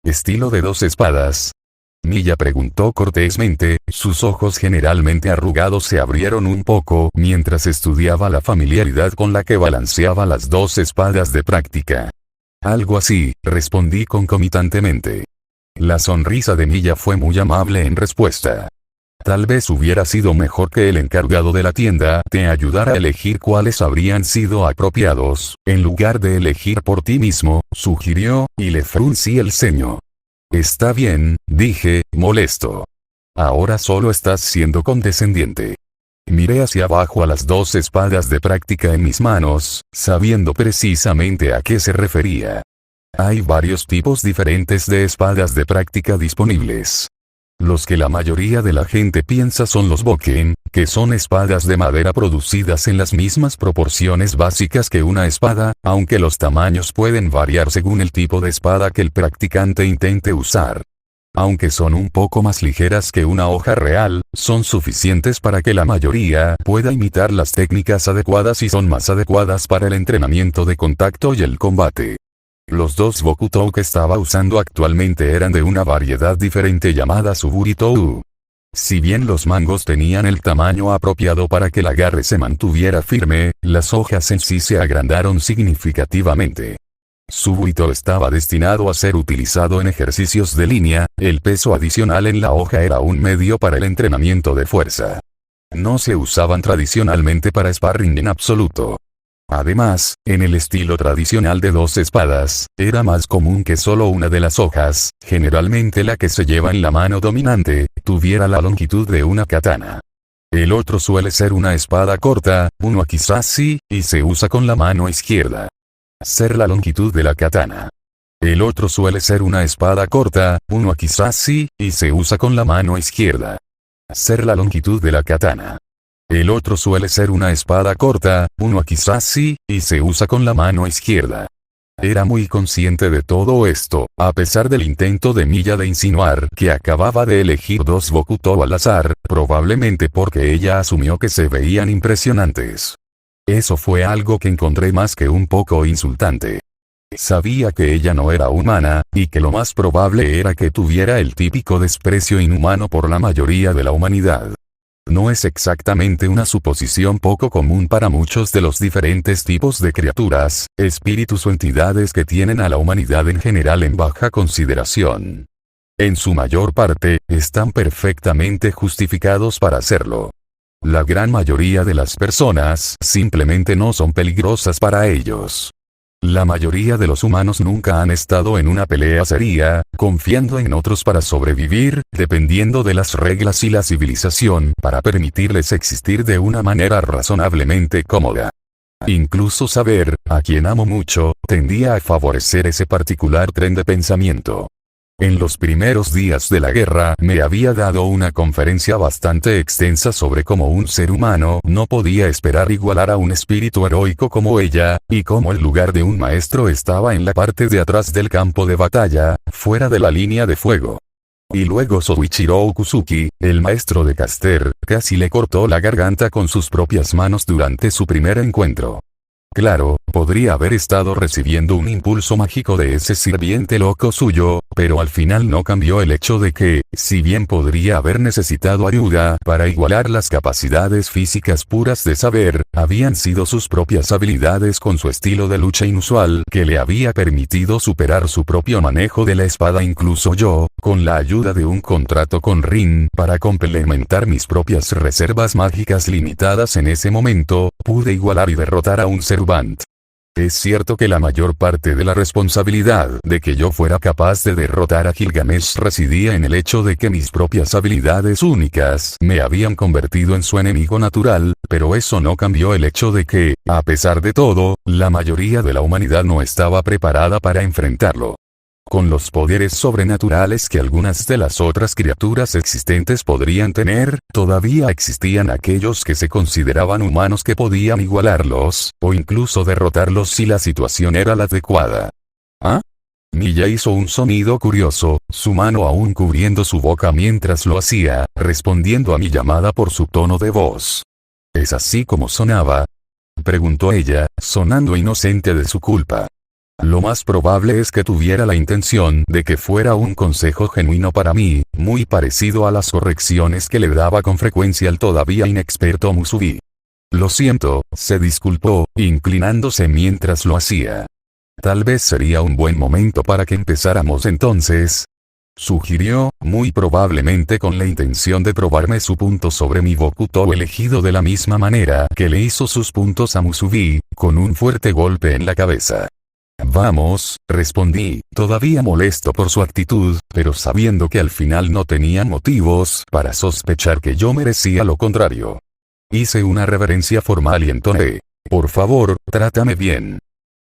¿Estilo de 2 espadas? Miya preguntó cortésmente, sus ojos generalmente arrugados se abrieron un poco mientras estudiaba la familiaridad con la que balanceaba las 2 espadas de práctica. Algo así, respondí concomitantemente. La sonrisa de Miya fue muy amable en respuesta. Tal vez hubiera sido mejor que el encargado de la tienda te ayudara a elegir cuáles habrían sido apropiados, en lugar de elegir por ti mismo, sugirió, y le fruncí el ceño. Está bien, dije, molesto. Ahora solo estás siendo condescendiente. Miré hacia abajo a las 2 espadas de práctica en mis manos, sabiendo precisamente a qué se refería. Hay varios tipos diferentes de espadas de práctica disponibles. Los que la mayoría de la gente piensa son los boken, que son espadas de madera producidas en las mismas proporciones básicas que una espada, aunque los tamaños pueden variar según el tipo de espada que el practicante intente usar. Aunque son un poco más ligeras que una hoja real, son suficientes para que la mayoría pueda imitar las técnicas adecuadas y son más adecuadas para el entrenamiento de contacto y el combate. Los 2 Bokutou que estaba usando actualmente eran de una variedad diferente llamada Suburitou. Si bien los mangos tenían el tamaño apropiado para que el agarre se mantuviera firme, las hojas en sí se agrandaron significativamente. Suburito estaba destinado a ser utilizado en ejercicios de línea, el peso adicional en la hoja era un medio para el entrenamiento de fuerza. No se usaban tradicionalmente para sparring en absoluto. Además, en el estilo tradicional de 2 espadas, era más común que solo una de las hojas, generalmente la que se lleva en la mano dominante, tuviera la longitud de una katana. El otro suele ser una espada corta, un wakizashi, y se usa con la mano izquierda. Ser la longitud de la katana. El otro suele ser una espada corta, un wakizashi, y se usa con la mano izquierda. Ser la longitud de la katana. El otro suele ser una espada corta, un wakizashi, y se usa con la mano izquierda. Era muy consciente de todo esto, a pesar del intento de Miya de insinuar que acababa de elegir 2 Bokutou al azar, probablemente porque ella asumió que se veían impresionantes. Eso fue algo que encontré más que un poco insultante. Sabía que ella no era humana, y que lo más probable era que tuviera el típico desprecio inhumano por la mayoría de la humanidad. No es exactamente una suposición poco común para muchos de los diferentes tipos de criaturas, espíritus o entidades que tienen a la humanidad en general en baja consideración. En su mayor parte, están perfectamente justificados para hacerlo. La gran mayoría de las personas simplemente no son peligrosas para ellos. La mayoría de los humanos nunca han estado en una pelea seria, confiando en otros para sobrevivir, dependiendo de las reglas y la civilización para permitirles existir de una manera razonablemente cómoda. Incluso saber, a quien amo mucho, tendía a favorecer ese particular tren de pensamiento. En los primeros días de la guerra me había dado una conferencia bastante extensa sobre cómo un ser humano no podía esperar igualar a un espíritu heroico como ella, y cómo el lugar de un maestro estaba en la parte de atrás del campo de batalla, fuera de la línea de fuego. Y luego Soichiro Okusuki, el maestro de Caster, casi le cortó la garganta con sus propias manos durante su primer encuentro. Claro, podría haber estado recibiendo un impulso mágico de ese sirviente loco suyo, pero al final no cambió el hecho de que, si bien podría haber necesitado ayuda para igualar las capacidades físicas puras de saber, habían sido sus propias habilidades con su estilo de lucha inusual que le había permitido superar su propio manejo de la espada. Incluso yo, con la ayuda de un contrato con Rin para complementar mis propias reservas mágicas limitadas en ese momento, pude igualar y derrotar a un Servant. Es cierto que la mayor parte de la responsabilidad de que yo fuera capaz de derrotar a Gilgamesh residía en el hecho de que mis propias habilidades únicas me habían convertido en su enemigo natural, pero eso no cambió el hecho de que, a pesar de todo, la mayoría de la humanidad no estaba preparada para enfrentarlo. Con los poderes sobrenaturales que algunas de las otras criaturas existentes podrían tener, todavía existían aquellos que se consideraban humanos que podían igualarlos, o incluso derrotarlos si la situación era la adecuada. ¿Ah? Milla hizo un sonido curioso, su mano aún cubriendo su boca mientras lo hacía, respondiendo a mi llamada por su tono de voz. ¿Es así como sonaba?, preguntó ella, sonando inocente de su culpa. Lo más probable es que tuviera la intención de que fuera un consejo genuino para mí, muy parecido a las correcciones que le daba con frecuencia al todavía inexperto Musubi. Lo siento, se disculpó, inclinándose mientras lo hacía. Tal vez sería un buen momento para que empezáramos entonces, sugirió, muy probablemente con la intención de probarme su punto sobre mi Bokuto elegido de la misma manera que le hizo sus puntos a Musubi, con un fuerte golpe en la cabeza. Vamos, respondí, todavía molesto por su actitud, pero sabiendo que al final no tenía motivos para sospechar que yo merecía lo contrario. Hice una reverencia formal y entoné: por favor, trátame bien.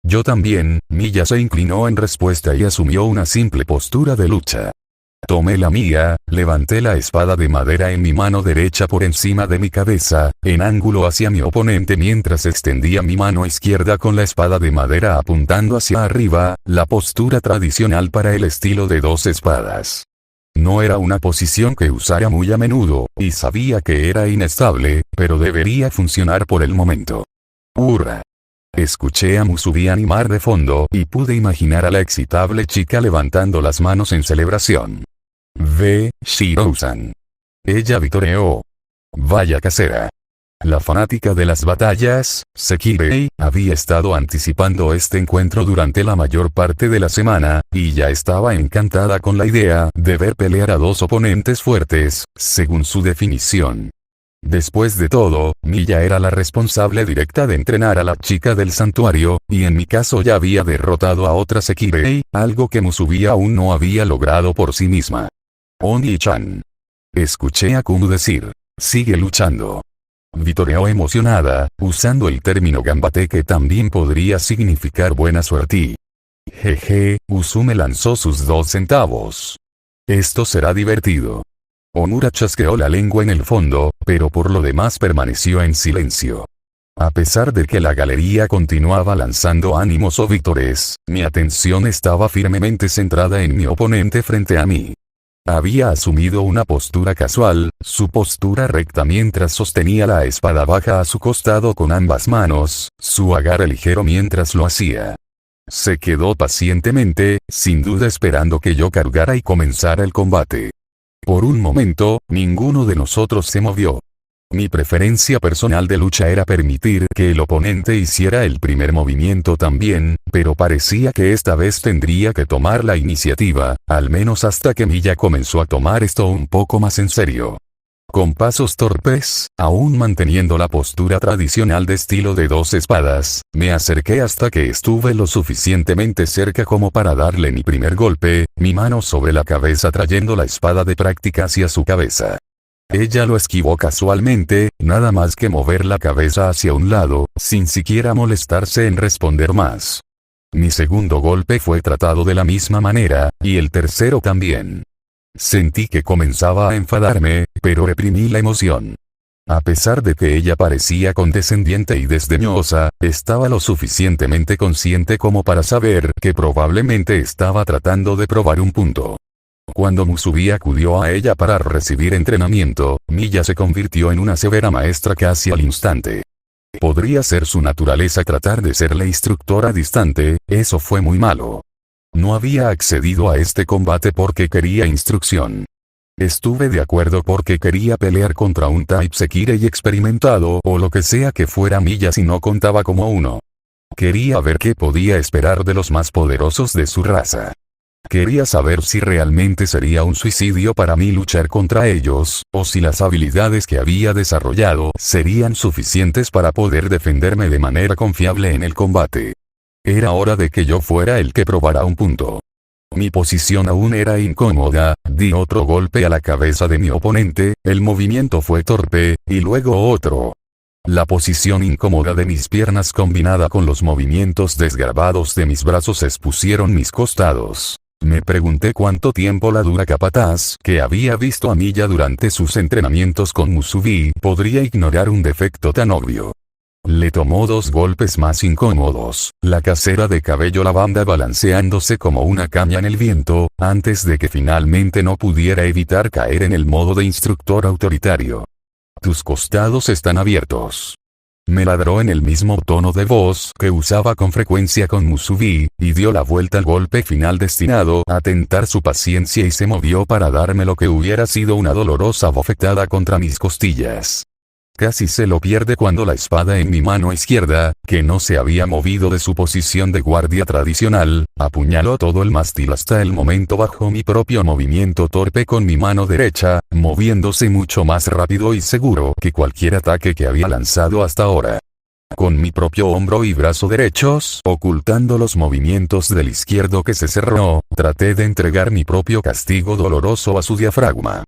Yo también. Milla se inclinó en respuesta y asumió una simple postura de lucha. Tomé la mía, levanté la espada de madera en mi mano derecha por encima de mi cabeza, en ángulo hacia mi oponente mientras extendía mi mano izquierda con la espada de madera apuntando hacia arriba, la postura tradicional para el estilo de dos espadas. No era una posición que usara muy a menudo, y sabía que era inestable, pero debería funcionar por el momento. ¡Hurra! Escuché a Musubi animar de fondo y pude imaginar a la excitable chica levantando las manos en celebración. Ve, Shiro-san. Ella vitoreó. Vaya casera. La fanática de las batallas, Sekirei, había estado anticipando este encuentro durante la mayor parte de la semana, y ya estaba encantada con la idea de ver pelear a dos oponentes fuertes, según su definición. Después de todo, Milla era la responsable directa de entrenar a la chica del santuario, y en mi caso ya había derrotado a otra Sekirei, algo que Musubi aún no había logrado por sí misma. Oni-chan. Escuché a Kumu decir. Sigue luchando. Vitoreó emocionada, usando el término gambate que también podría significar buena suerte. Jeje, Usume lanzó sus 2 centavos. Esto será divertido. Omura chasqueó la lengua en el fondo, pero por lo demás permaneció en silencio. A pesar de que la galería continuaba lanzando ánimos o vítores, mi atención estaba firmemente centrada en mi oponente frente a mí. Había asumido una postura casual, su postura recta mientras sostenía la espada baja a su costado con ambas manos, su agarre ligero mientras lo hacía. Se quedó pacientemente, sin duda esperando que yo cargara y comenzara el combate. Por un momento, ninguno de nosotros se movió. Mi preferencia personal de lucha era permitir que el oponente hiciera el primer movimiento también, pero parecía que esta vez tendría que tomar la iniciativa, al menos hasta que Milla comenzó a tomar esto un poco más en serio. Con pasos torpes, aún manteniendo la postura tradicional de estilo de 2 espadas, me acerqué hasta que estuve lo suficientemente cerca como para darle mi primer golpe, mi mano sobre la cabeza trayendo la espada de práctica hacia su cabeza. Ella lo esquivó casualmente, nada más que mover la cabeza hacia un lado, sin siquiera molestarse en responder más. Mi segundo golpe fue tratado de la misma manera, y el tercero también. Sentí que comenzaba a enfadarme, pero reprimí la emoción. A pesar de que ella parecía condescendiente y desdeñosa, estaba lo suficientemente consciente como para saber que probablemente estaba tratando de probar un punto. Cuando Musubi acudió a ella para recibir entrenamiento, Milla se convirtió en una severa maestra casi al instante. Podría ser su naturaleza tratar de ser la instructora distante, eso fue muy malo. No había accedido a este combate porque quería instrucción. Estuve de acuerdo porque quería pelear contra un Type Sekirei experimentado o lo que sea que fuera Miya si no contaba como uno. Quería ver qué podía esperar de los más poderosos de su raza. Quería saber si realmente sería un suicidio para mí luchar contra ellos, o si las habilidades que había desarrollado serían suficientes para poder defenderme de manera confiable en el combate. Era hora de que yo fuera el que probara un punto. Mi posición aún era incómoda, di otro golpe a la cabeza de mi oponente, el movimiento fue torpe, y luego otro. La posición incómoda de mis piernas combinada con los movimientos desgarbados de mis brazos expusieron mis costados. Me pregunté cuánto tiempo la dura capataz que había visto a Miya durante sus entrenamientos con Musubi podría ignorar un defecto tan obvio. Le tomó 2 golpes más incómodos, la casera de cabello lavanda balanceándose como una caña en el viento, antes de que finalmente no pudiera evitar caer en el modo de instructor autoritario. Tus costados están abiertos. Me ladró en el mismo tono de voz que usaba con frecuencia con Musubi, y dio la vuelta al golpe final destinado a tentar su paciencia y se movió para darme lo que hubiera sido una dolorosa bofetada contra mis costillas. Casi se lo pierde cuando la espada en mi mano izquierda, que no se había movido de su posición de guardia tradicional, apuñaló todo el mástil hasta el momento bajo mi propio movimiento torpe con mi mano derecha, moviéndose mucho más rápido y seguro que cualquier ataque que había lanzado hasta ahora. Con mi propio hombro y brazo derechos, ocultando los movimientos del izquierdo que se cerró, traté de entregar mi propio castigo doloroso a su diafragma.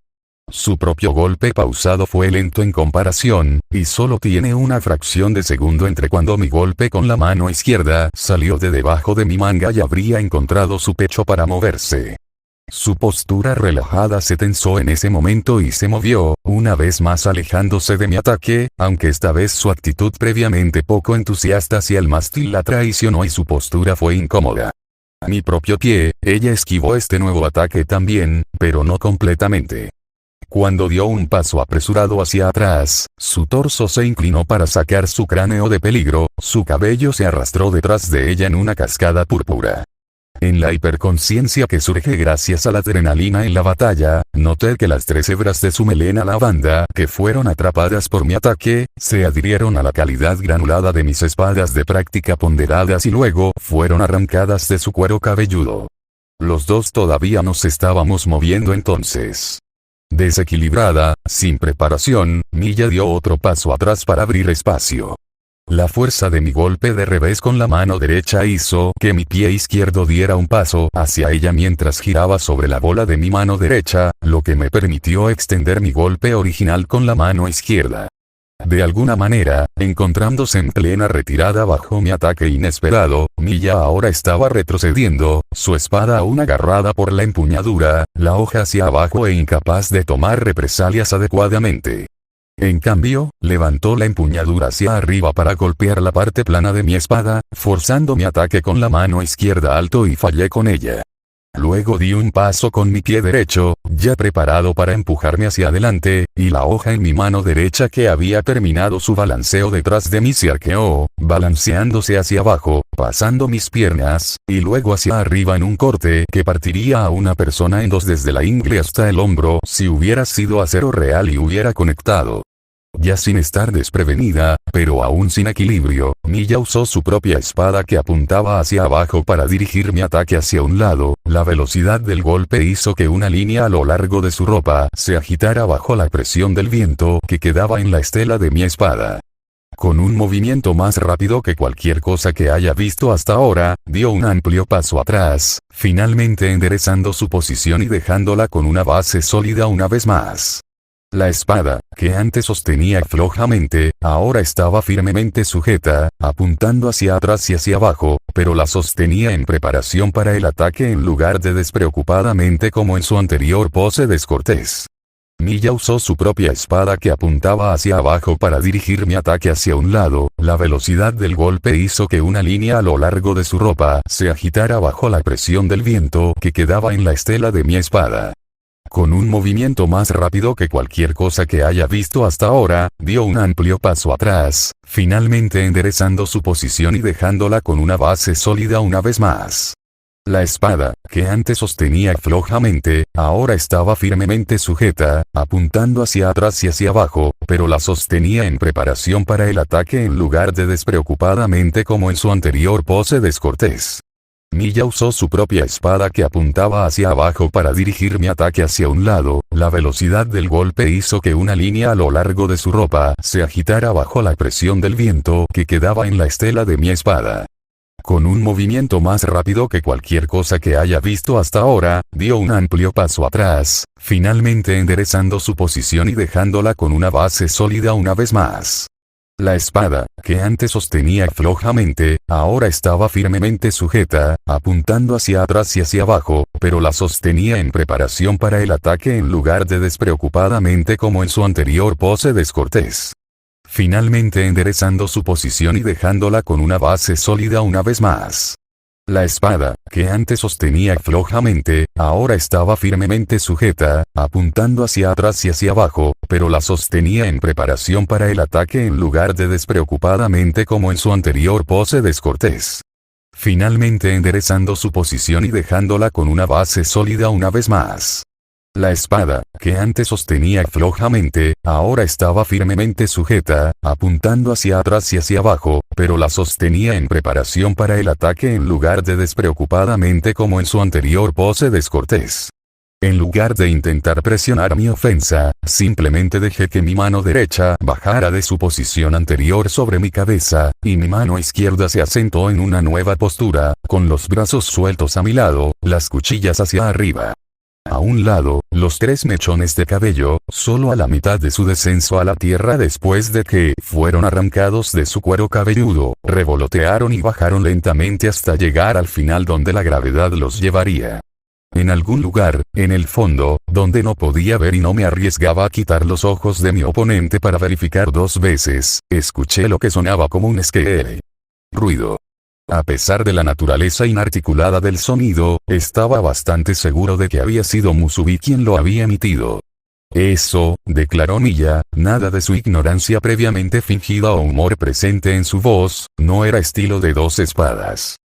Su propio golpe pausado fue lento en comparación, y solo tiene una fracción de segundo entre cuando mi golpe con la mano izquierda salió de debajo de mi manga y habría encontrado su pecho para moverse. Su postura relajada se tensó en ese momento y se movió, una vez más alejándose de mi ataque, aunque esta vez su actitud previamente poco entusiasta hacia el mástil la traicionó y su postura fue incómoda. A mi propio pie, ella esquivó este nuevo ataque también, pero no completamente. Cuando dio un paso apresurado hacia atrás, su torso se inclinó para sacar su cráneo de peligro, su cabello se arrastró detrás de ella en una cascada púrpura. En la hiperconciencia que surge gracias a la adrenalina en la batalla, noté que las 3 hebras de su melena lavanda, que fueron atrapadas por mi ataque, se adhirieron a la calidad granulada de mis espadas de práctica ponderadas y luego fueron arrancadas de su cuero cabelludo. Los dos todavía nos estábamos moviendo entonces. Desequilibrada, sin preparación, Miya dio otro paso atrás para abrir espacio. La fuerza de mi golpe de revés con la mano derecha hizo que mi pie izquierdo diera un paso hacia ella mientras giraba sobre la bola de mi mano derecha, lo que me permitió extender mi golpe original con la mano izquierda. De alguna manera, encontrándose en plena retirada bajo mi ataque inesperado, Miya ahora estaba retrocediendo, su espada aún agarrada por la empuñadura, la hoja hacia abajo e incapaz de tomar represalias adecuadamente. En cambio, levantó la empuñadura hacia arriba para golpear la parte plana de mi espada, forzando mi ataque con la mano izquierda alto y fallé con ella. Luego di un paso con mi pie derecho, ya preparado para empujarme hacia adelante, y la hoja en mi mano derecha que había terminado su balanceo detrás de mí se arqueó, balanceándose hacia abajo, pasando mis piernas, y luego hacia arriba en un corte que partiría a una persona en 2 desde la ingle hasta el hombro si hubiera sido acero real y hubiera conectado. Ya sin estar desprevenida, pero aún sin equilibrio, Miya usó su propia espada que apuntaba hacia abajo para dirigir mi ataque hacia un lado. La velocidad del golpe hizo que una línea a lo largo de su ropa se agitara bajo la presión del viento que quedaba en la estela de mi espada. Con un movimiento más rápido que cualquier cosa que haya visto hasta ahora, dio un amplio paso atrás, finalmente enderezando su posición y dejándola con una base sólida una vez más. La espada, que antes sostenía flojamente, ahora estaba firmemente sujeta, apuntando hacia atrás y hacia abajo, pero la sostenía en preparación para el ataque en lugar de despreocupadamente como en su anterior pose descortés. Miya usó su propia espada que apuntaba hacia abajo para dirigir mi ataque hacia un lado. La velocidad del golpe hizo que una línea a lo largo de su ropa se agitara bajo la presión del viento que quedaba en la estela de mi espada. Con un movimiento más rápido que cualquier cosa que haya visto hasta ahora, dio un amplio paso atrás, finalmente enderezando su posición y dejándola con una base sólida una vez más. La espada, que antes sostenía flojamente, ahora estaba firmemente sujeta, apuntando hacia atrás y hacia abajo, pero la sostenía en preparación para el ataque en lugar de despreocupadamente como en su anterior pose descortés. Miya usó su propia espada que apuntaba hacia abajo para dirigir mi ataque hacia un lado. La velocidad del golpe hizo que una línea a lo largo de su ropa se agitara bajo la presión del viento que quedaba en la estela de mi espada. Con un movimiento más rápido que cualquier cosa que haya visto hasta ahora, dio un amplio paso atrás, finalmente enderezando su posición y dejándola con una base sólida una vez más. La espada, que antes sostenía flojamente, ahora estaba firmemente sujeta, apuntando hacia atrás y hacia abajo, pero la sostenía en preparación para el ataque en lugar de despreocupadamente como en su anterior pose descortés. Finalmente enderezando su posición y dejándola con una base sólida una vez más. La espada, que antes sostenía flojamente, ahora estaba firmemente sujeta, apuntando hacia atrás y hacia abajo, pero la sostenía en preparación para el ataque en lugar de despreocupadamente como en su anterior pose descortés. Finalmente enderezando su posición y dejándola con una base sólida una vez más. La espada, que antes sostenía flojamente, ahora estaba firmemente sujeta, apuntando hacia atrás y hacia abajo, pero la sostenía en preparación para el ataque en lugar de despreocupadamente como en su anterior pose descortés. En lugar de intentar presionar mi ofensa, simplemente dejé que mi mano derecha bajara de su posición anterior sobre mi cabeza, y mi mano izquierda se asentó en una nueva postura, con los brazos sueltos a mi lado, las cuchillas hacia arriba. A un lado, los 3 mechones de cabello, solo a la mitad de su descenso a la tierra después de que fueron arrancados de su cuero cabelludo, revolotearon y bajaron lentamente hasta llegar al final donde la gravedad los llevaría. En algún lugar, en el fondo, donde no podía ver y no me arriesgaba a quitar los ojos de mi oponente para verificar 2 veces, escuché lo que sonaba como un ruido. A pesar de la naturaleza inarticulada del sonido, estaba bastante seguro de que había sido Musubi quien lo había emitido. Eso, declaró Miya, nada de su ignorancia previamente fingida o humor presente en su voz, no era estilo de 2 espadas.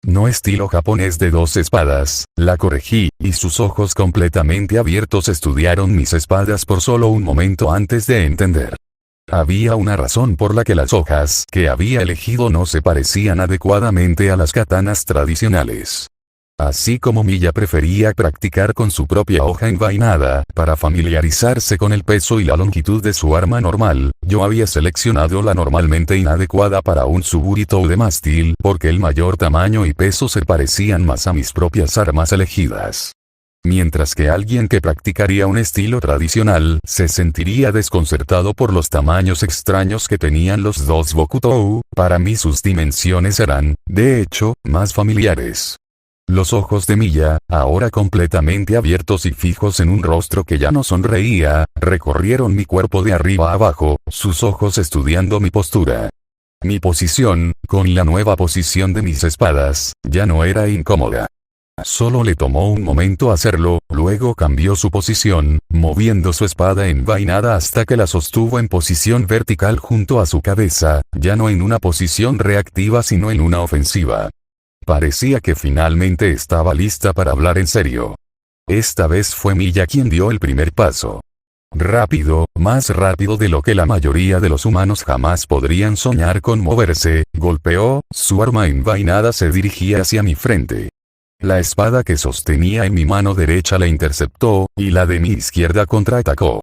No estilo japonés de 2 espadas, la corregí, y sus ojos completamente abiertos estudiaron mis espadas por solo un momento antes de entender. Había una razón por la que las hojas que había elegido no se parecían adecuadamente a las katanas tradicionales. Así como Miya prefería practicar con su propia hoja envainada, para familiarizarse con el peso y la longitud de su arma normal, yo había seleccionado la normalmente inadecuada para un Tsuburito de mástil, porque el mayor tamaño y peso se parecían más a mis propias armas elegidas. Mientras que alguien que practicaría un estilo tradicional se sentiría desconcertado por los tamaños extraños que tenían los 2 Bokutou, para mí sus dimensiones eran, de hecho, más familiares. Los ojos de Miya, ahora completamente abiertos y fijos en un rostro que ya no sonreía, recorrieron mi cuerpo de arriba a abajo, sus ojos estudiando mi postura. Mi posición, con la nueva posición de mis espadas, ya no era incómoda. Solo le tomó un momento hacerlo, luego cambió su posición, moviendo su espada envainada hasta que la sostuvo en posición vertical junto a su cabeza, ya no en una posición reactiva sino en una ofensiva. Parecía que finalmente estaba lista para hablar en serio. Esta vez fue Miya quien dio el primer paso. Rápido, más rápido de lo que la mayoría de los humanos jamás podrían soñar con moverse, golpeó, su arma envainada se dirigía hacia mi frente. La espada que sostenía en mi mano derecha la interceptó, y la de mi izquierda contraatacó.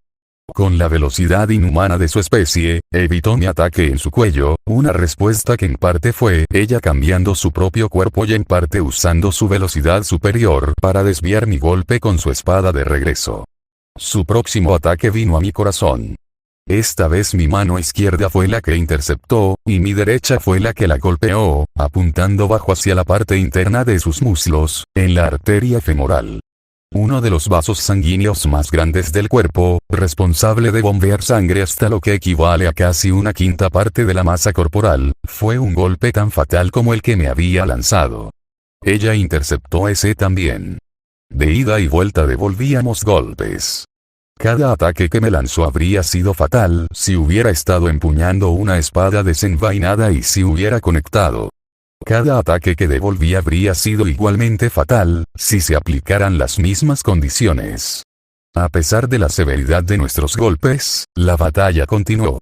Con la velocidad inhumana de su especie, evitó mi ataque en su cuello, una respuesta que en parte fue ella cambiando su propio cuerpo y en parte usando su velocidad superior para desviar mi golpe con su espada de regreso. Su próximo ataque vino a mi corazón. Esta vez mi mano izquierda fue la que interceptó, y mi derecha fue la que la golpeó, apuntando bajo hacia la parte interna de sus muslos, en la arteria femoral. Uno de los vasos sanguíneos más grandes del cuerpo, responsable de bombear sangre hasta lo que equivale a casi una quinta parte de la masa corporal, fue un golpe tan fatal como el que me había lanzado. Ella interceptó ese también. De ida y vuelta devolvíamos golpes. Cada ataque que me lanzó habría sido fatal si hubiera estado empuñando una espada desenvainada y si hubiera conectado. Cada ataque que devolví habría sido igualmente fatal si se aplicaran las mismas condiciones. A pesar de la severidad de nuestros golpes, la batalla continuó.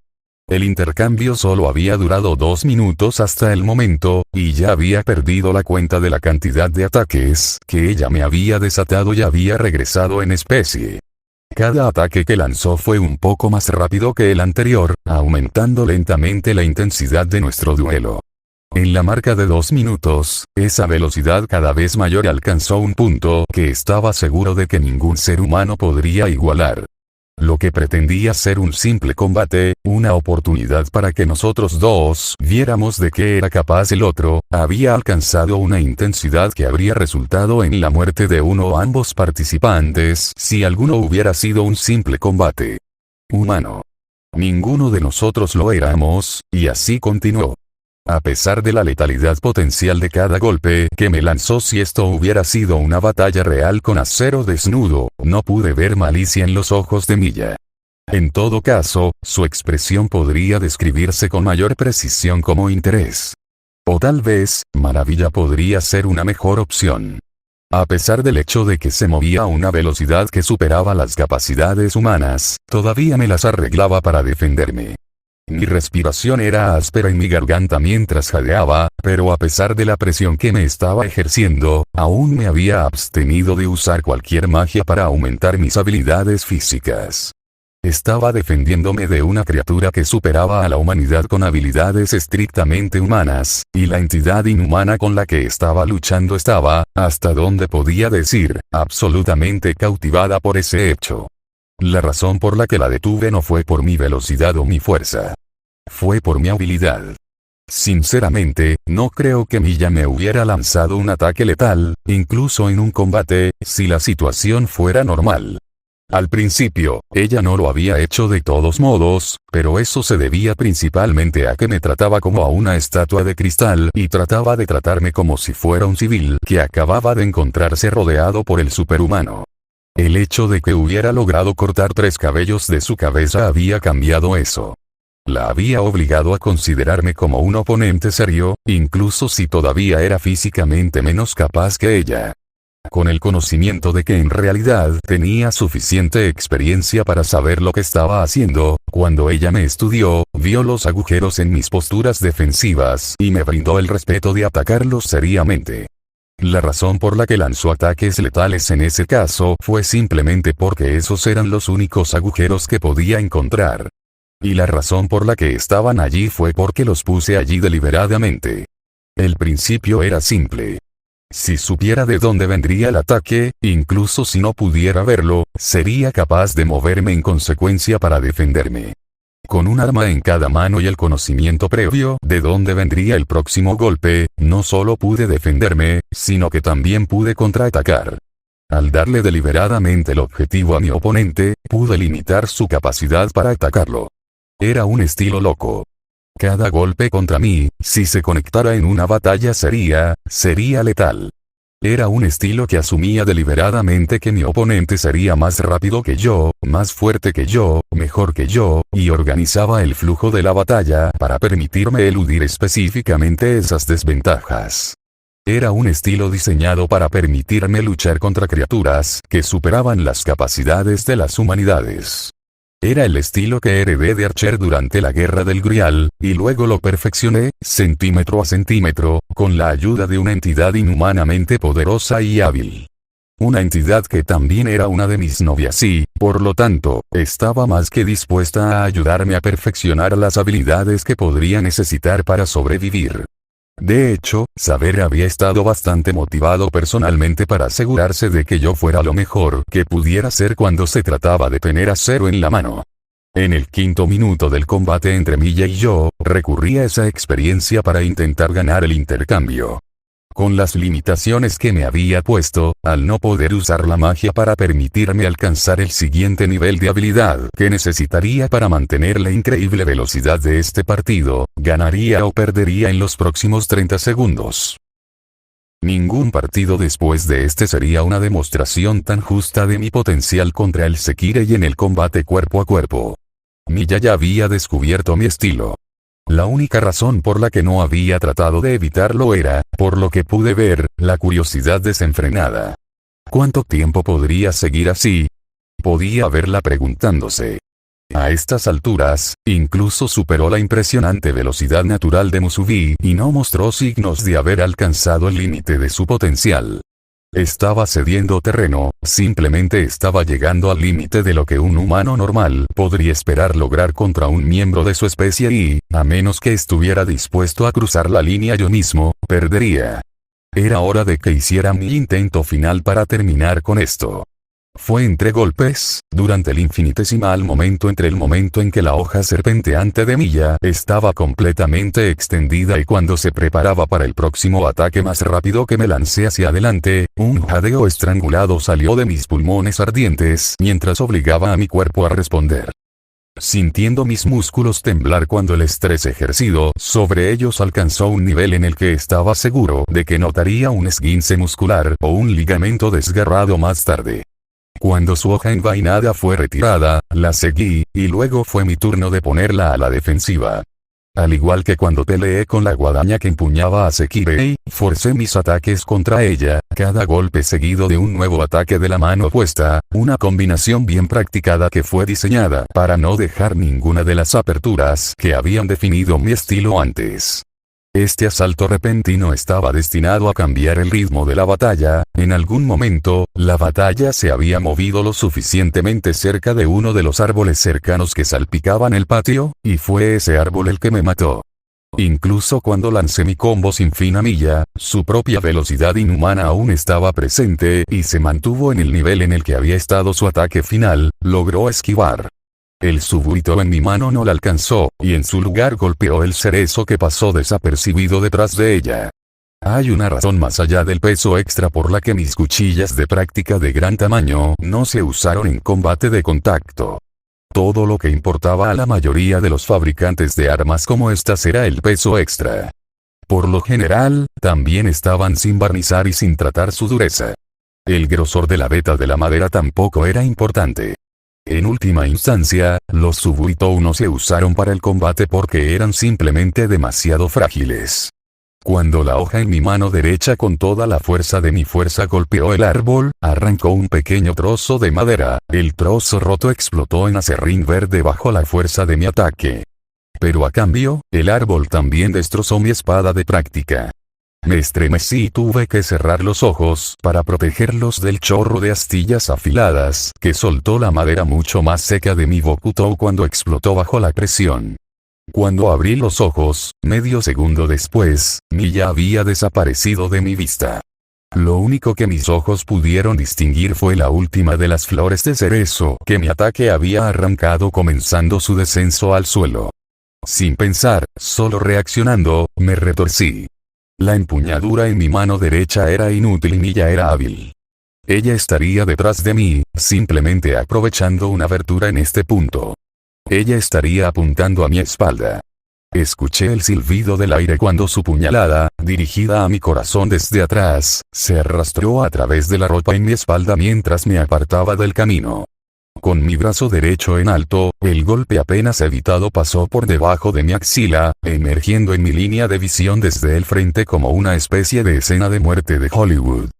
El intercambio solo había durado 2 minutos hasta el momento, y ya había perdido la cuenta de la cantidad de ataques que ella me había desatado y había regresado en especie. Cada ataque que lanzó fue un poco más rápido que el anterior, aumentando lentamente la intensidad de nuestro duelo. En la marca de 2 minutos, esa velocidad cada vez mayor alcanzó un punto que estaba seguro de que ningún ser humano podría igualar. Lo que pretendía ser un simple combate, una oportunidad para que nosotros dos viéramos de qué era capaz el otro, había alcanzado una intensidad que habría resultado en la muerte de uno o ambos participantes si alguno hubiera sido un simple combate humano. Ninguno de nosotros lo éramos, y así continuó. A pesar de la letalidad potencial de cada golpe que me lanzó, si esto hubiera sido una batalla real con acero desnudo, no pude ver malicia en los ojos de Milla. En todo caso, su expresión podría describirse con mayor precisión como interés. O tal vez, maravilla podría ser una mejor opción. A pesar del hecho de que se movía a una velocidad que superaba las capacidades humanas, todavía me las arreglaba para defenderme. Mi respiración era áspera en mi garganta mientras jadeaba, pero a pesar de la presión que me estaba ejerciendo, aún me había abstenido de usar cualquier magia para aumentar mis habilidades físicas. Estaba defendiéndome de una criatura que superaba a la humanidad con habilidades estrictamente humanas, y la entidad inhumana con la que estaba luchando estaba, hasta donde podía decir, absolutamente cautivada por ese hecho. La razón por la que la detuve no fue por mi velocidad o mi fuerza. Fue por mi habilidad. Sinceramente, no creo que Milla me hubiera lanzado un ataque letal, incluso en un combate, si la situación fuera normal. Al principio, ella no lo había hecho de todos modos, pero eso se debía principalmente a que me trataba como a una estatua de cristal y trataba de tratarme como si fuera un civil que acababa de encontrarse rodeado por el superhumano. El hecho de que hubiera logrado cortar 3 cabellos de su cabeza había cambiado eso. La había obligado a considerarme como un oponente serio, incluso si todavía era físicamente menos capaz que ella. Con el conocimiento de que en realidad tenía suficiente experiencia para saber lo que estaba haciendo, cuando ella me estudió, vio los agujeros en mis posturas defensivas y me brindó el respeto de atacarlos seriamente. La razón por la que lanzó ataques letales en ese caso fue simplemente porque esos eran los únicos agujeros que podía encontrar. Y la razón por la que estaban allí fue porque los puse allí deliberadamente. El principio era simple. Si supiera de dónde vendría el ataque, incluso si no pudiera verlo, sería capaz de moverme en consecuencia para defenderme. Con un arma en cada mano y el conocimiento previo de dónde vendría el próximo golpe, no solo pude defenderme, sino que también pude contraatacar. Al darle deliberadamente el objetivo a mi oponente, pude limitar su capacidad para atacarlo. Era un estilo loco. Cada golpe contra mí, si se conectara en una batalla sería letal. Era un estilo que asumía deliberadamente que mi oponente sería más rápido que yo, más fuerte que yo, mejor que yo, y organizaba el flujo de la batalla para permitirme eludir específicamente esas desventajas. Era un estilo diseñado para permitirme luchar contra criaturas que superaban las capacidades de las humanidades. Era el estilo que heredé de Archer durante la Guerra del Grial, y luego lo perfeccioné, centímetro a centímetro, con la ayuda de una entidad inhumanamente poderosa y hábil. Una entidad que también era una de mis novias y, por lo tanto, estaba más que dispuesta a ayudarme a perfeccionar las habilidades que podría necesitar para sobrevivir. De hecho, Saber había estado bastante motivado personalmente para asegurarse de que yo fuera lo mejor que pudiera ser cuando se trataba de tener acero en la mano. En el 5º minuto del combate entre Milla y yo, recurrí a esa experiencia para intentar ganar el intercambio. Con las limitaciones que me había puesto, al no poder usar la magia para permitirme alcanzar el siguiente nivel de habilidad que necesitaría para mantener la increíble velocidad de este partido, ganaría o perdería en los próximos 30 segundos. Ningún partido después de este sería una demostración tan justa de mi potencial contra el Sekirei en el combate cuerpo a cuerpo. Miya ya había descubierto mi estilo. La única razón por la que no había tratado de evitarlo era, por lo que pude ver, la curiosidad desenfrenada. ¿Cuánto tiempo podría seguir así? Podía verla preguntándose. A estas alturas, incluso superó la impresionante velocidad natural de Musubi y no mostró signos de haber alcanzado el límite de su potencial. Estaba cediendo terreno, simplemente estaba llegando al límite de lo que un humano normal podría esperar lograr contra un miembro de su especie y, a menos que estuviera dispuesto a cruzar la línea yo mismo, perdería. Era hora de que hiciera mi intento final para terminar con esto. Fue entre golpes, durante el infinitesimal momento entre el momento en que la hoja serpenteante de Miya estaba completamente extendida y cuando se preparaba para el próximo ataque más rápido que me lancé hacia adelante, un jadeo estrangulado salió de mis pulmones ardientes mientras obligaba a mi cuerpo a responder. Sintiendo mis músculos temblar cuando el estrés ejercido sobre ellos alcanzó un nivel en el que estaba seguro de que notaría un esguince muscular o un ligamento desgarrado más tarde. Cuando su hoja envainada fue retirada, la seguí, y luego fue mi turno de ponerla a la defensiva. Al igual que cuando peleé con la guadaña que empuñaba a Sekirei, forcé mis ataques contra ella, cada golpe seguido de un nuevo ataque de la mano opuesta, una combinación bien practicada que fue diseñada para no dejar ninguna de las aperturas que habían definido mi estilo antes. Este asalto repentino estaba destinado a cambiar el ritmo de la batalla. En algún momento, la batalla se había movido lo suficientemente cerca de uno de los árboles cercanos que salpicaban el patio, y fue ese árbol el que me mató. Incluso cuando lancé mi combo sin fin a Miya, su propia velocidad inhumana aún estaba presente y se mantuvo en el nivel en el que había estado su ataque final, logró esquivar. El Subuito en mi mano no la alcanzó, y en su lugar golpeó el cerezo que pasó desapercibido detrás de ella. Hay una razón más allá del peso extra por la que mis cuchillas de práctica de gran tamaño no se usaron en combate de contacto. Todo lo que importaba a la mayoría de los fabricantes de armas como estas era el peso extra. Por lo general, también estaban sin barnizar y sin tratar su dureza. El grosor de la veta de la madera tampoco era importante. En última instancia, los Subuito no se usaron para el combate porque eran simplemente demasiado frágiles. Cuando la hoja en mi mano derecha con toda la fuerza de mi fuerza golpeó el árbol, arrancó un pequeño trozo de madera, el trozo roto explotó en acerrín verde bajo la fuerza de mi ataque. Pero a cambio, el árbol también destrozó mi espada de práctica. Me estremecí y tuve que cerrar los ojos para protegerlos del chorro de astillas afiladas que soltó la madera mucho más seca de mi Bokuto cuando explotó bajo la presión. Cuando abrí los ojos, medio segundo después, Miya había desaparecido de mi vista. Lo único que mis ojos pudieron distinguir fue la última de las flores de cerezo que mi ataque había arrancado comenzando su descenso al suelo. Sin pensar, solo reaccionando, me retorcí. La empuñadura en mi mano derecha era inútil y Miya era hábil. Ella estaría detrás de mí, simplemente aprovechando una abertura en este punto. Ella estaría apuntando a mi espalda. Escuché el silbido del aire cuando su puñalada, dirigida a mi corazón desde atrás, se arrastró a través de la ropa en mi espalda mientras me apartaba del camino. Con mi brazo derecho en alto, el golpe apenas evitado pasó por debajo de mi axila, emergiendo en mi línea de visión desde el frente como una especie de escena de muerte de Hollywood.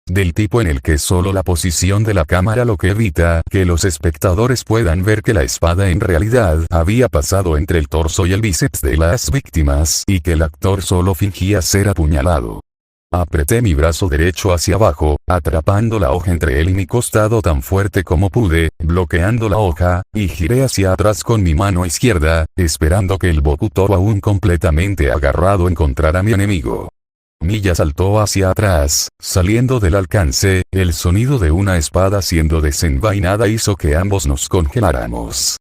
Del tipo en el que solo la posición de la cámara lo que evita que los espectadores puedan ver que la espada en realidad había pasado entre el torso y el bíceps de las víctimas y que el actor solo fingía ser apuñalado. Apreté mi brazo derecho hacia abajo, atrapando la hoja entre él y mi costado tan fuerte como pude, bloqueando la hoja, y giré hacia atrás con mi mano izquierda, esperando que el Bokuto aún completamente agarrado encontrara a mi enemigo. Miya saltó hacia atrás, saliendo del alcance, el sonido de una espada siendo desenvainada hizo que ambos nos congeláramos.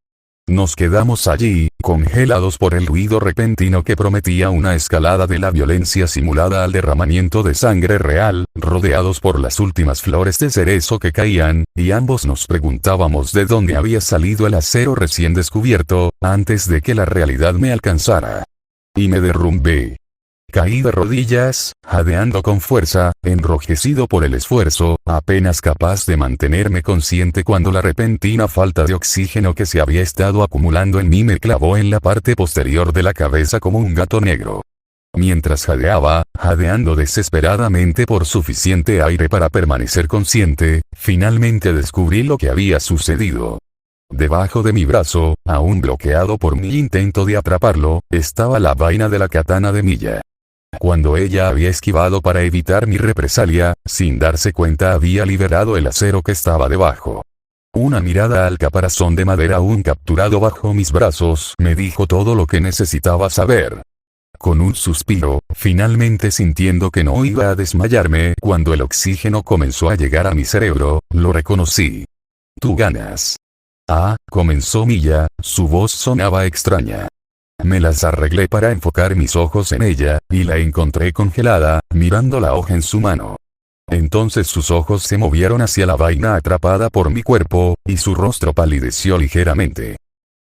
Nos quedamos allí, congelados por el ruido repentino que prometía una escalada de la violencia simulada al derramamiento de sangre real, rodeados por las últimas flores de cerezo que caían, y ambos nos preguntábamos de dónde había salido el acero recién descubierto, antes de que la realidad me alcanzara. Y me derrumbé. Caí de rodillas, jadeando con fuerza, enrojecido por el esfuerzo, apenas capaz de mantenerme consciente cuando la repentina falta de oxígeno que se había estado acumulando en mí me clavó en la parte posterior de la cabeza como un gato negro. Mientras jadeaba, jadeando desesperadamente por suficiente aire para permanecer consciente, finalmente descubrí lo que había sucedido. Debajo de mi brazo, aún bloqueado por mi intento de atraparlo, estaba la vaina de la katana de Miya. Cuando ella había esquivado para evitar mi represalia, sin darse cuenta había liberado el acero que estaba debajo. Una mirada al caparazón de madera aún capturado bajo mis brazos me dijo todo lo que necesitaba saber. Con un suspiro, finalmente sintiendo que no iba a desmayarme cuando el oxígeno comenzó a llegar a mi cerebro, lo reconocí. «Tú ganas». «Ah», comenzó Miya, su voz sonaba extraña. Me las arreglé para enfocar mis ojos en ella, y la encontré congelada, mirando la hoja en su mano. Entonces sus ojos se movieron hacia la vaina atrapada por mi cuerpo, y su rostro palideció ligeramente.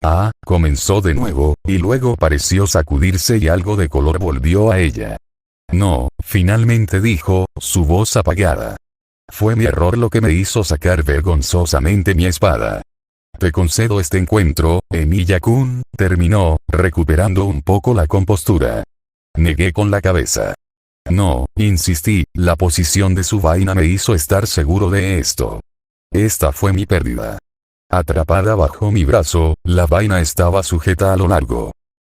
«Ah», comenzó de nuevo, y luego pareció sacudirse y algo de color volvió a ella. «No», finalmente dijo, su voz apagada. «Fue mi error lo que me hizo sacar vergonzosamente mi espada. Te concedo este encuentro, Emilia-kun», terminó, recuperando un poco la compostura. Negué con la cabeza. «No», insistí, la posición de su vaina me hizo estar seguro de esto. Esta fue mi pérdida. Atrapada bajo mi brazo, la vaina estaba sujeta a lo largo.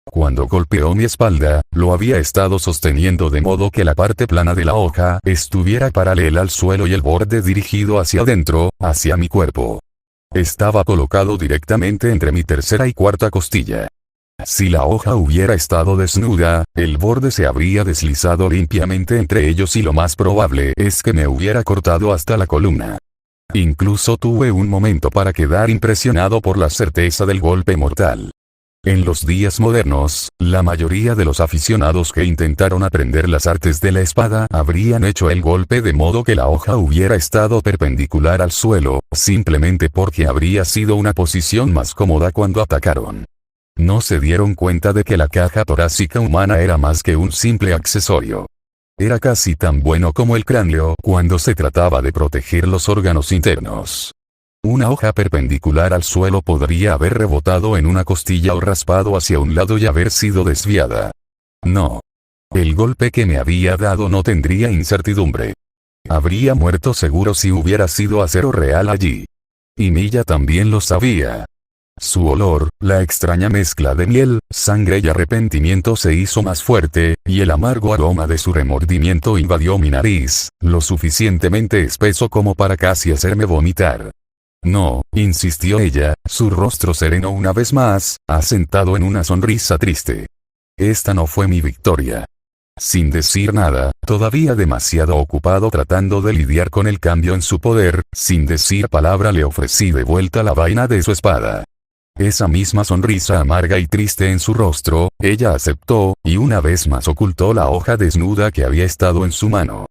Cuando golpeó mi espalda, lo había estado sosteniendo de modo que la parte plana de la hoja estuviera paralela al suelo y el borde dirigido hacia adentro, hacia mi cuerpo. Estaba colocado directamente entre mi tercera y cuarta costilla. Si la hoja hubiera estado desnuda, el borde se habría deslizado limpiamente entre ellos y lo más probable es que me hubiera cortado hasta la columna. Incluso tuve un momento para quedar impresionado por la certeza del golpe mortal. En los días modernos, la mayoría de los aficionados que intentaron aprender las artes de la espada habrían hecho el golpe de modo que la hoja hubiera estado perpendicular al suelo, simplemente porque habría sido una posición más cómoda cuando atacaron. No se dieron cuenta de que la caja torácica humana era más que un simple accesorio. Era casi tan bueno como el cráneo cuando se trataba de proteger los órganos internos. Una hoja perpendicular al suelo podría haber rebotado en una costilla o raspado hacia un lado y haber sido desviada. No. El golpe que me había dado no tendría incertidumbre. Habría muerto seguro si hubiera sido acero real allí. Y Miya también lo sabía. Su olor, la extraña mezcla de miel, sangre y arrepentimiento se hizo más fuerte, y el amargo aroma de su remordimiento invadió mi nariz, lo suficientemente espeso como para casi hacerme vomitar. «No», insistió ella, su rostro sereno una vez más, asentado en una sonrisa triste. «Esta no fue mi victoria». Sin decir nada, todavía demasiado ocupado tratando de lidiar con el cambio en su poder, sin decir palabra le ofrecí de vuelta la vaina de su espada. Esa misma sonrisa amarga y triste en su rostro, ella aceptó, y una vez más ocultó la hoja desnuda que había estado en su mano.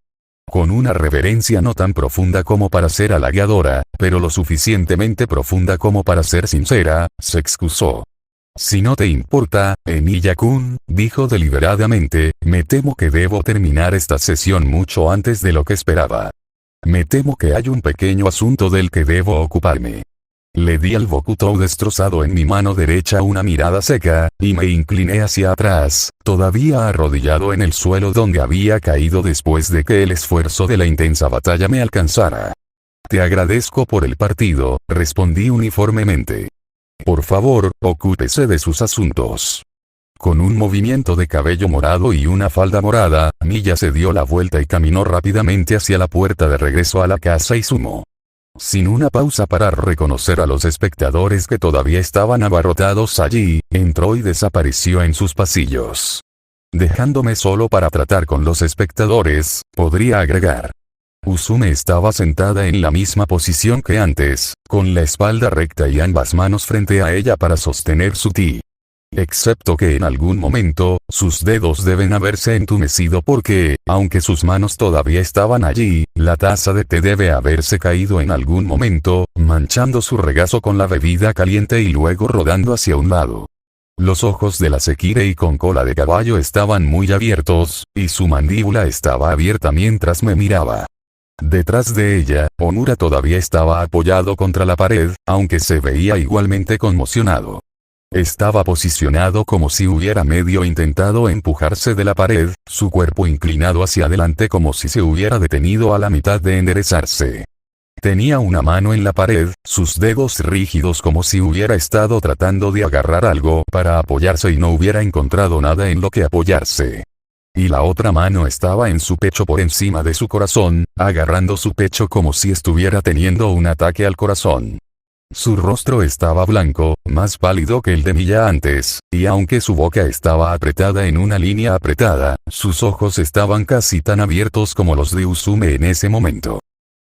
Con una reverencia no tan profunda como para ser halagadora, pero lo suficientemente profunda como para ser sincera, se excusó. «Si no te importa, Emilia-kun», dijo deliberadamente, «me temo que debo terminar esta sesión mucho antes de lo que esperaba. Me temo que hay un pequeño asunto del que debo ocuparme». Le di al Bokuto destrozado en mi mano derecha una mirada seca, y me incliné hacia atrás, todavía arrodillado en el suelo donde había caído después de que el esfuerzo de la intensa batalla me alcanzara. «Te agradezco por el partido», respondí uniformemente. «Por favor, ocúpese de sus asuntos». Con un movimiento de cabello morado y una falda morada, Miya se dio la vuelta y caminó rápidamente hacia la puerta de regreso a la casa Izumo. Sin una pausa para reconocer a los espectadores que todavía estaban abarrotados allí, entró y desapareció en sus pasillos. Dejándome solo para tratar con los espectadores, podría agregar. Usume estaba sentada en la misma posición que antes, con la espalda recta y ambas manos frente a ella para sostener su ti. Excepto que en algún momento, sus dedos deben haberse entumecido porque, aunque sus manos todavía estaban allí, la taza de té debe haberse caído en algún momento, manchando su regazo con la bebida caliente y luego rodando hacia un lado. Los ojos de la Sekirei con cola de caballo estaban muy abiertos, y su mandíbula estaba abierta mientras me miraba. Detrás de ella, Omura todavía estaba apoyado contra la pared, aunque se veía igualmente conmocionado. Estaba posicionado como si hubiera medio intentado empujarse de la pared, su cuerpo inclinado hacia adelante como si se hubiera detenido a la mitad de enderezarse. Tenía una mano en la pared, sus dedos rígidos como si hubiera estado tratando de agarrar algo para apoyarse y no hubiera encontrado nada en lo que apoyarse. Y la otra mano estaba en su pecho por encima de su corazón, agarrando su pecho como si estuviera teniendo un ataque al corazón. Su rostro estaba blanco, más pálido que el de Miya antes, y aunque su boca estaba apretada en una línea apretada, sus ojos estaban casi tan abiertos como los de Usume en ese momento.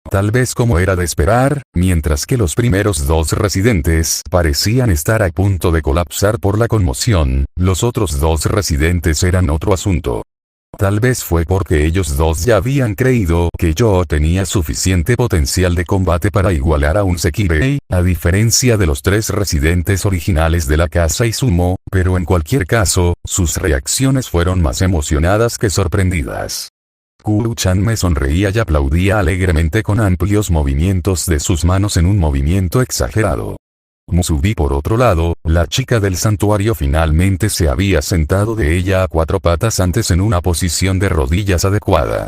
Tal vez como era de esperar, mientras que los primeros dos residentes parecían estar a punto de colapsar por la conmoción, los otros dos residentes eran otro asunto. Tal vez fue porque ellos dos ya habían creído que yo tenía suficiente potencial de combate para igualar a un Sekirei, a diferencia de los tres residentes originales de la casa Izumo, pero en cualquier caso, sus reacciones fueron más emocionadas que sorprendidas. Kuru-chan me sonreía y aplaudía alegremente con amplios movimientos de sus manos en un movimiento exagerado. Musubi por otro lado, la chica del santuario finalmente se había sentado de ella a cuatro patas antes en una posición de rodillas adecuada.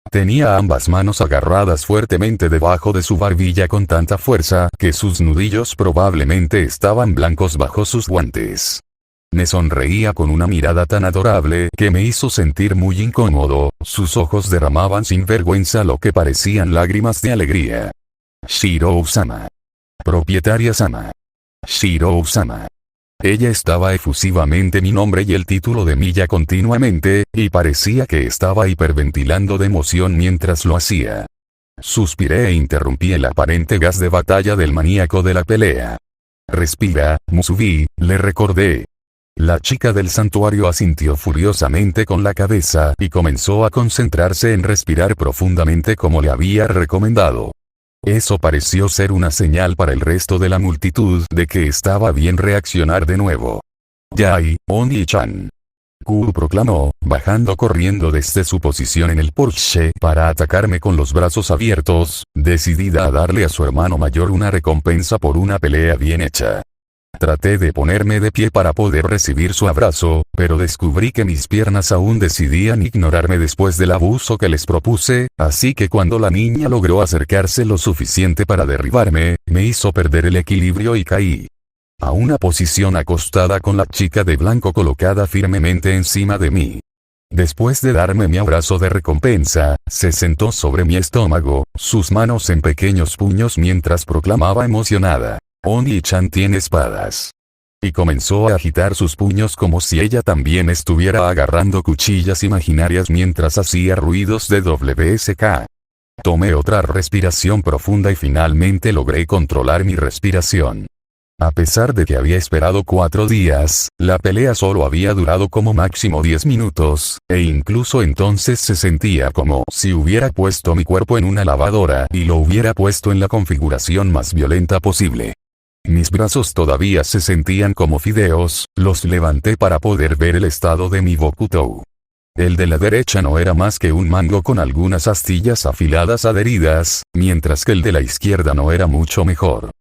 Tenía ambas manos agarradas fuertemente debajo de su barbilla con tanta fuerza que sus nudillos probablemente estaban blancos bajo sus guantes. Me sonreía con una mirada tan adorable que me hizo sentir muy incómodo, sus ojos derramaban sin vergüenza lo que parecían lágrimas de alegría. Shirou-sama. Propietaria-sama. Shirou-sama. Ella estaba efusivamente mi nombre y el título de Miya continuamente, y parecía que estaba hiperventilando de emoción mientras lo hacía. Suspiré e interrumpí el aparente gas de batalla del maníaco de la pelea. Respira, Musubi, le recordé. La chica del santuario asintió furiosamente con la cabeza y comenzó a concentrarse en respirar profundamente como le había recomendado. Eso pareció ser una señal para el resto de la multitud de que estaba bien reaccionar de nuevo. Yai, Oni-chan. Kuru proclamó, bajando corriendo desde su posición en el porche para atacarme con los brazos abiertos, decidida a darle a su hermano mayor una recompensa por una pelea bien hecha. Traté de ponerme de pie para poder recibir su abrazo, pero descubrí que mis piernas aún decidían ignorarme después del abuso que les propuse, así que cuando la niña logró acercarse lo suficiente para derribarme, me hizo perder el equilibrio y caí a una posición acostada con la chica de blanco colocada firmemente encima de mí. Después de darme mi abrazo de recompensa, se sentó sobre mi estómago, sus manos en pequeños puños mientras proclamaba emocionada. Oni-chan tiene espadas. Y comenzó a agitar sus puños como si ella también estuviera agarrando cuchillas imaginarias mientras hacía ruidos de WSK. Tomé otra respiración profunda y finalmente logré controlar mi respiración. A pesar de que había esperado 4 días, la pelea solo había durado como máximo 10 minutos, e incluso entonces se sentía como si hubiera puesto mi cuerpo en una lavadora y lo hubiera puesto en la configuración más violenta posible. Mis brazos todavía se sentían como fideos, los levanté para poder ver el estado de mi Bokutou. El de la derecha no era más que un mango con algunas astillas afiladas adheridas, mientras que el de la izquierda no era mucho mejor.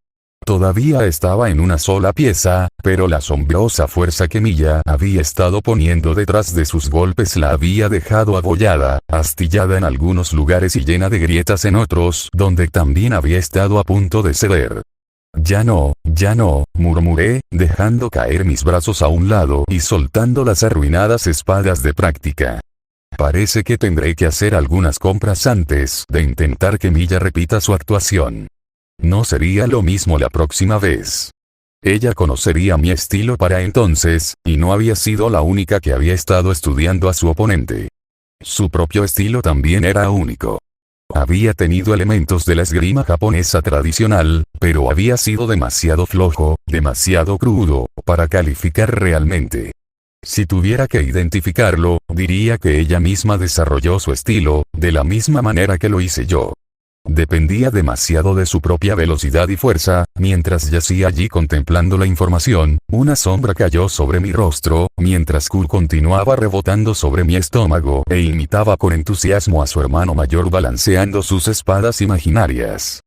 Todavía estaba en una sola pieza, pero la asombrosa fuerza que Miya había estado poniendo detrás de sus golpes la había dejado abollada, astillada en algunos lugares y llena de grietas en otros, donde también había estado a punto de ceder. Ya no, murmuré, dejando caer mis brazos a un lado y soltando las arruinadas espadas de práctica. Parece que tendré que hacer algunas compras antes de intentar que Miya repita su actuación. No sería lo mismo la próxima vez. Ella conocería mi estilo para entonces, y no había sido la única que había estado estudiando a su oponente. Su propio estilo también era único. Había tenido elementos de la esgrima japonesa tradicional, pero había sido demasiado flojo, demasiado crudo, para calificar realmente. Si tuviera que identificarlo, diría que ella misma desarrolló su estilo, de la misma manera que lo hice yo. Dependía demasiado de su propia velocidad y fuerza. Mientras yacía allí contemplando la información, una sombra cayó sobre mi rostro, mientras Q continuaba rebotando sobre mi estómago e imitaba con entusiasmo a su hermano mayor balanceando sus espadas imaginarias.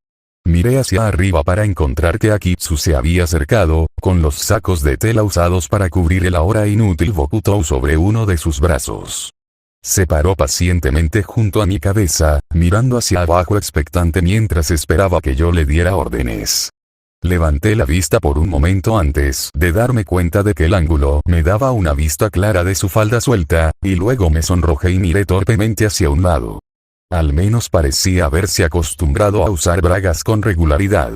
Miré hacia arriba para encontrar que Akitsu se había acercado, con los sacos de tela usados para cubrir el ahora inútil Bokuto sobre uno de sus brazos. Se paró pacientemente junto a mi cabeza, mirando hacia abajo expectante mientras esperaba que yo le diera órdenes. Levanté la vista por un momento antes de darme cuenta de que el ángulo me daba una vista clara de su falda suelta, y luego me sonrojé y miré torpemente hacia un lado. Al menos parecía haberse acostumbrado a usar bragas con regularidad.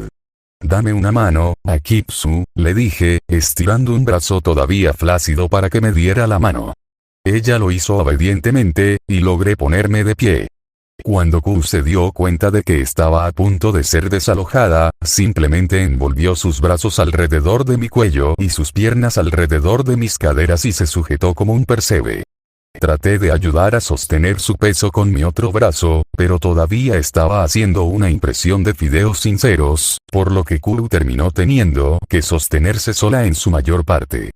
«Dame una mano, Akitsu», le dije, estirando un brazo todavía flácido para que me diera la mano. Ella lo hizo obedientemente, y logré ponerme de pie. Cuando Q se dio cuenta de que estaba a punto de ser desalojada, simplemente envolvió sus brazos alrededor de mi cuello y sus piernas alrededor de mis caderas y se sujetó como un percebe. Traté de ayudar a sostener su peso con mi otro brazo, pero todavía estaba haciendo una impresión de fideos sinceros, por lo que Q terminó teniendo que sostenerse sola en su mayor parte.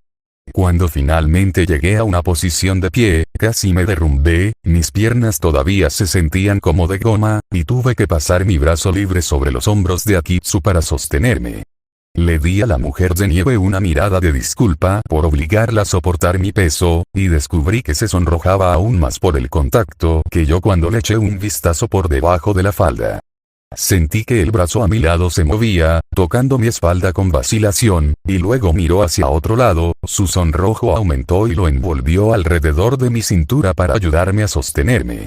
Cuando finalmente llegué a una posición de pie, casi me derrumbé, mis piernas todavía se sentían como de goma, y tuve que pasar mi brazo libre sobre los hombros de Akitsu para sostenerme. Le di a la mujer de nieve una mirada de disculpa por obligarla a soportar mi peso, y descubrí que se sonrojaba aún más por el contacto que yo cuando le eché un vistazo por debajo de la falda. Sentí que el brazo a mi lado se movía, tocando mi espalda con vacilación, y luego miró hacia otro lado, su sonrojo aumentó y lo envolvió alrededor de mi cintura para ayudarme a sostenerme.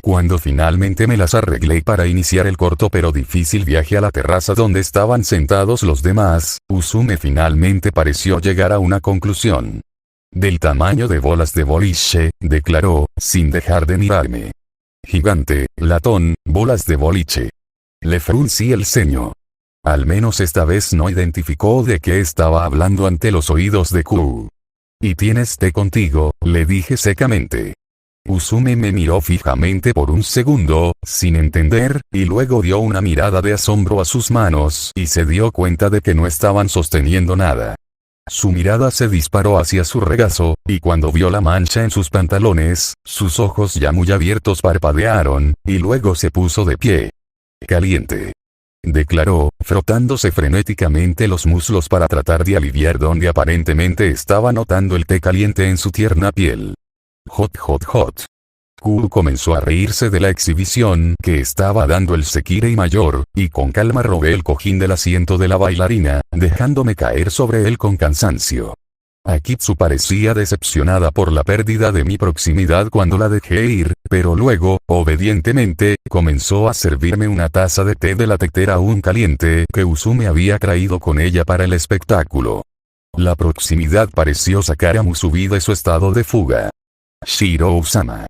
Cuando finalmente me las arreglé para iniciar el corto pero difícil viaje a la terraza donde estaban sentados los demás, Usume finalmente pareció llegar a una conclusión. «Del tamaño de bolas de boliche», declaró, sin dejar de mirarme. «Gigante, latón, bolas de boliche». Le fruncí el ceño. Al menos esta vez no identificó de qué estaba hablando ante los oídos de Q. «¿Y tienes té contigo?», le dije secamente. Usume me miró fijamente por un segundo, sin entender, y luego dio una mirada de asombro a sus manos y se dio cuenta de que no estaban sosteniendo nada. Su mirada se disparó hacia su regazo, y cuando vio la mancha en sus pantalones, sus ojos ya muy abiertos parpadearon, y luego se puso de pie. «Caliente», declaró, frotándose frenéticamente los muslos para tratar de aliviar donde aparentemente estaba notando el té caliente en su tierna piel. «Hot hot hot». Q comenzó a reírse de la exhibición que estaba dando el Sekirei mayor, y con calma robé el cojín del asiento de la bailarina, dejándome caer sobre él con cansancio. Akitsu parecía decepcionada por la pérdida de mi proximidad cuando la dejé ir, pero luego, obedientemente, comenzó a servirme una taza de té de la tetera aún caliente que Usume había traído con ella para el espectáculo. La proximidad pareció sacar a Musubi de su estado de fuga. «Shirou-sama».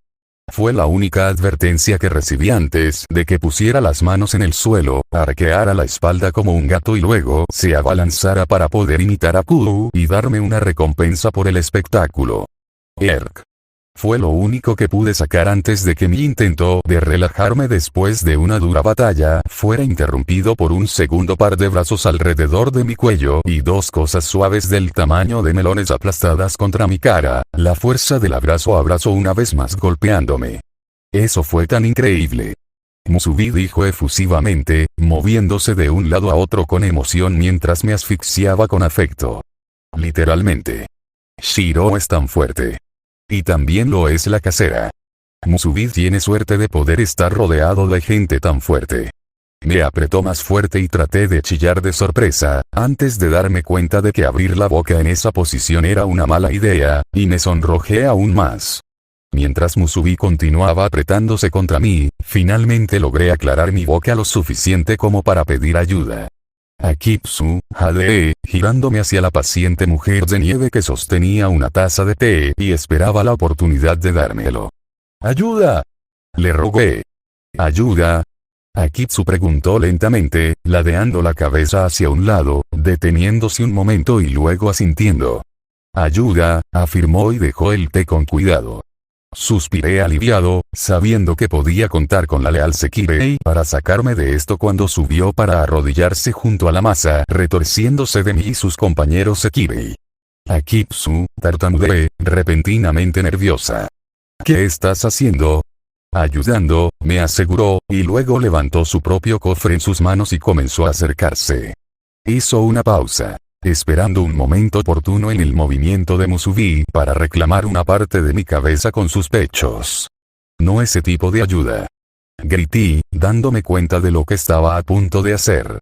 Fue la única advertencia que recibí antes de que pusiera las manos en el suelo, arqueara la espalda como un gato y luego se abalanzara para poder imitar a Q y darme una recompensa por el espectáculo. «Erk». Fue lo único que pude sacar antes de que mi intento de relajarme después de una dura batalla fuera interrumpido por un segundo par de brazos alrededor de mi cuello y dos cosas suaves del tamaño de melones aplastadas contra mi cara, la fuerza del abrazo a brazo una vez más golpeándome. Eso fue tan increíble. Musubi dijo efusivamente, moviéndose de un lado a otro con emoción mientras me asfixiaba con afecto. Literalmente. Shiro es tan fuerte. Y también lo es la casera. Musubi tiene suerte de poder estar rodeado de gente tan fuerte. Me apretó más fuerte y traté de chillar de sorpresa, antes de darme cuenta de que abrir la boca en esa posición era una mala idea, y me sonrojé aún más. Mientras Musubi continuaba apretándose contra mí, finalmente logré aclarar mi boca lo suficiente como para pedir ayuda. Akitsu, jadeé, girándome hacia la paciente mujer de nieve que sostenía una taza de té y esperaba la oportunidad de dármelo. «¡Ayuda!», le rogué. «¿Ayuda?», Akitsu preguntó lentamente, ladeando la cabeza hacia un lado, deteniéndose un momento y luego asintiendo. «Ayuda», afirmó y dejó el té con cuidado. Suspiré aliviado, sabiendo que podía contar con la leal Sekirei para sacarme de esto cuando subió para arrodillarse junto a la masa, retorciéndose de mí y sus compañeros Sekirei. Akitsu, tartamudeé, repentinamente nerviosa. ¿Qué estás haciendo? Ayudando, me aseguró, y luego levantó su propio cofre en sus manos y comenzó a acercarse. Hizo una pausa, esperando un momento oportuno en el movimiento de Musubi para reclamar una parte de mi cabeza con sus pechos. No ese tipo de ayuda. Grité, dándome cuenta de lo que estaba a punto de hacer.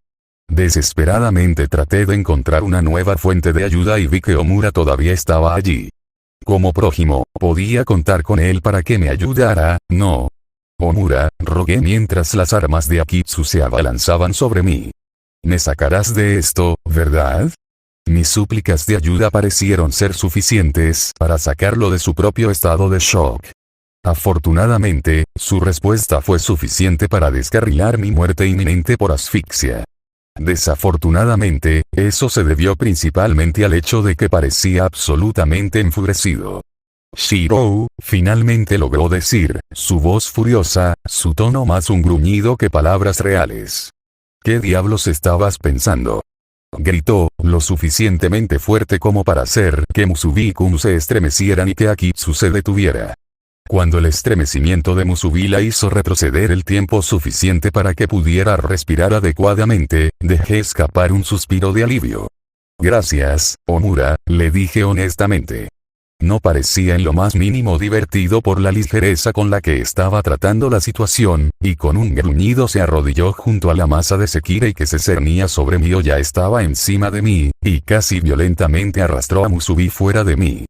Desesperadamente traté de encontrar una nueva fuente de ayuda y vi que Omura todavía estaba allí. Como prójimo, podía contar con él para que me ayudara, ¿no? Omura, rogué mientras las armas de Akitsu se abalanzaban sobre mí. Me sacarás de esto, ¿verdad? Mis súplicas de ayuda parecieron ser suficientes para sacarlo de su propio estado de shock. Afortunadamente, su respuesta fue suficiente para descarrilar mi muerte inminente por asfixia. Desafortunadamente, eso se debió principalmente al hecho de que parecía absolutamente enfurecido. Shirou, finalmente logró decir, su voz furiosa, su tono más un gruñido que palabras reales. ¿Qué diablos estabas pensando? Gritó, lo suficientemente fuerte como para hacer que Musubi-kun se estremecieran y que Akitsu se detuviera. Cuando el estremecimiento de Musubi la hizo retroceder el tiempo suficiente para que pudiera respirar adecuadamente, dejé escapar un suspiro de alivio. Gracias, Omura, le dije honestamente. No parecía en lo más mínimo divertido por la ligereza con la que estaba tratando la situación, y con un gruñido se arrodilló junto a la masa de Sekirei que se cernía sobre mí o ya estaba encima de mí, y casi violentamente arrastró a Musubi fuera de mí.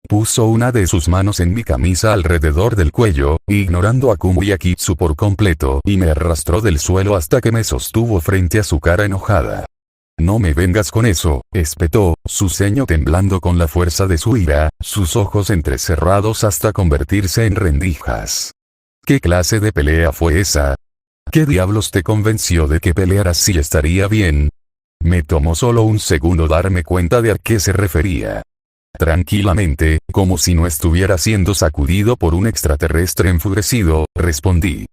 Puso una de sus manos en mi camisa alrededor del cuello, ignorando a Kumo y Akitsu por completo, y me arrastró del suelo hasta que me sostuvo frente a su cara enojada. No me vengas con eso, espetó, su ceño temblando con la fuerza de su ira, sus ojos entrecerrados hasta convertirse en rendijas. ¿Qué clase de pelea fue esa? ¿Qué diablos te convenció de que pelear así estaría bien? Me tomó solo un segundo darme cuenta de a qué se refería. Tranquilamente, como si no estuviera siendo sacudido por un extraterrestre enfurecido, respondí.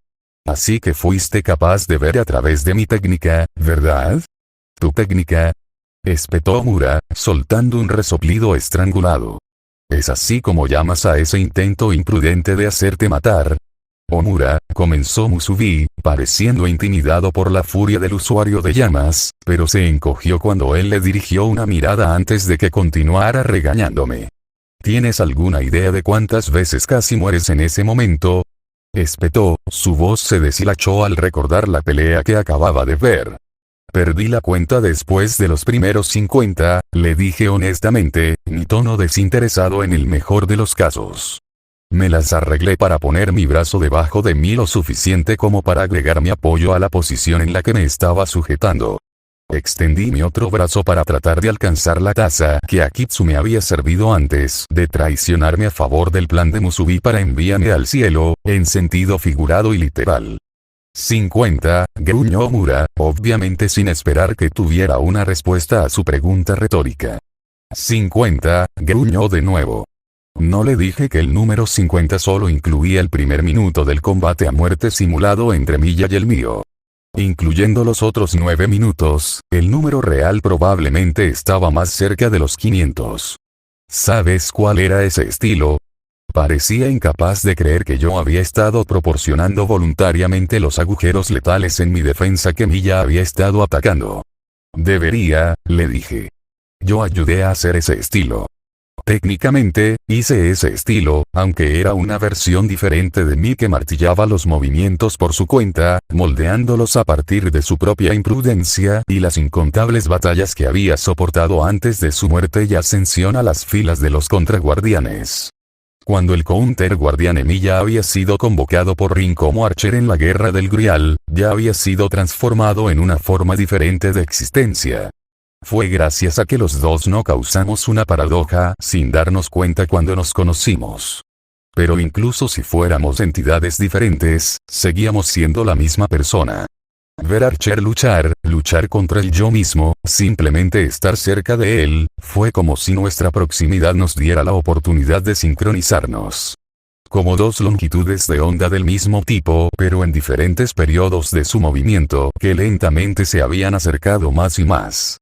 Así que fuiste capaz de ver a través de mi técnica, ¿verdad? ¿Tu técnica? Espetó Omura, soltando un resoplido estrangulado. ¿Es así como llamas a ese intento imprudente de hacerte matar? Omura, comenzó Musubi, pareciendo intimidado por la furia del usuario de llamas, pero se encogió cuando él le dirigió una mirada antes de que continuara regañándome. ¿Tienes alguna idea de cuántas veces casi mueres en ese momento? Espetó, su voz se deshilachó al recordar la pelea que acababa de ver. Perdí la cuenta después de los primeros 50, le dije honestamente, mi tono desinteresado en el mejor de los casos. Me las arreglé para poner mi brazo debajo de mí lo suficiente como para agregar mi apoyo a la posición en la que me estaba sujetando. Extendí mi otro brazo para tratar de alcanzar la taza que Akitsu me había servido antes de traicionarme a favor del plan de Musubi para enviarme al cielo, en sentido figurado y literal. 50, gruñó Omura, obviamente sin esperar que tuviera una respuesta a su pregunta retórica. 50, gruñó de nuevo. No le dije que el número 50 solo incluía el primer minuto del combate a muerte simulado entre Miya y el mío. Incluyendo los otros 9 minutos, el número real probablemente estaba más cerca de los 500. ¿Sabes cuál era ese estilo? Parecía incapaz de creer que yo había estado proporcionando voluntariamente los agujeros letales en mi defensa que Miya había estado atacando. Debería, le dije. Yo ayudé a hacer ese estilo. Técnicamente, hice ese estilo, aunque era una versión diferente de mí que martillaba los movimientos por su cuenta, moldeándolos a partir de su propia imprudencia y las incontables batallas que había soportado antes de su muerte y ascensión a las filas de los contraguardianes. Cuando el Counter Guardián Emilia había sido convocado por Rin como Archer en la Guerra del Grial, ya había sido transformado en una forma diferente de existencia. Fue gracias a que los dos no causamos una paradoja sin darnos cuenta cuando nos conocimos. Pero incluso si fuéramos entidades diferentes, seguíamos siendo la misma persona. Ver a Archer luchar contra el yo mismo, simplemente estar cerca de él, fue como si nuestra proximidad nos diera la oportunidad de sincronizarnos. como dos longitudes de onda del mismo tipo, pero en diferentes periodos de su movimiento, que lentamente se habían acercado más y más.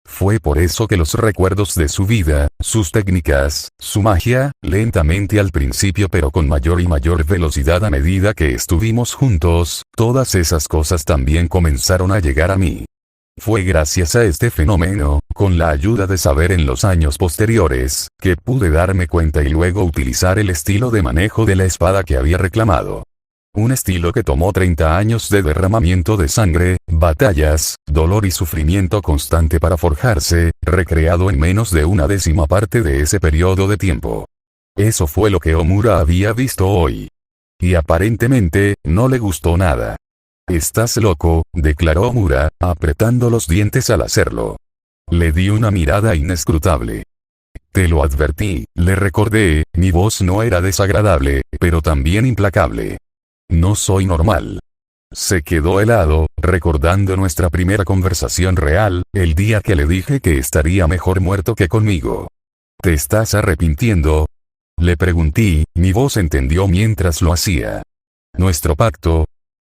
Fue por eso que los recuerdos de su vida, sus técnicas, su magia, lentamente al principio pero con mayor y mayor velocidad a medida que estuvimos juntos, todas esas cosas también comenzaron a llegar a mí. Fue gracias a este fenómeno, con la ayuda de saber en los años posteriores, que pude darme cuenta y luego utilizar el estilo de manejo de la espada que había reclamado. Un estilo que tomó 30 años de derramamiento de sangre, batallas, dolor y sufrimiento constante para forjarse, recreado en menos de una décima parte de ese periodo de tiempo. Eso fue lo que Omura había visto hoy. Y aparentemente, no le gustó nada. «Estás loco», declaró Omura, apretando los dientes al hacerlo. Le di una mirada inescrutable. «Te lo advertí», le recordé, mi voz no era desagradable, pero también implacable. «No soy normal». Se quedó helado, recordando nuestra primera conversación real, el día que le dije que estaría mejor muerto que conmigo. «¿Te estás arrepintiendo?», le pregunté, mi voz entendió mientras lo hacía. «¿Nuestro pacto?».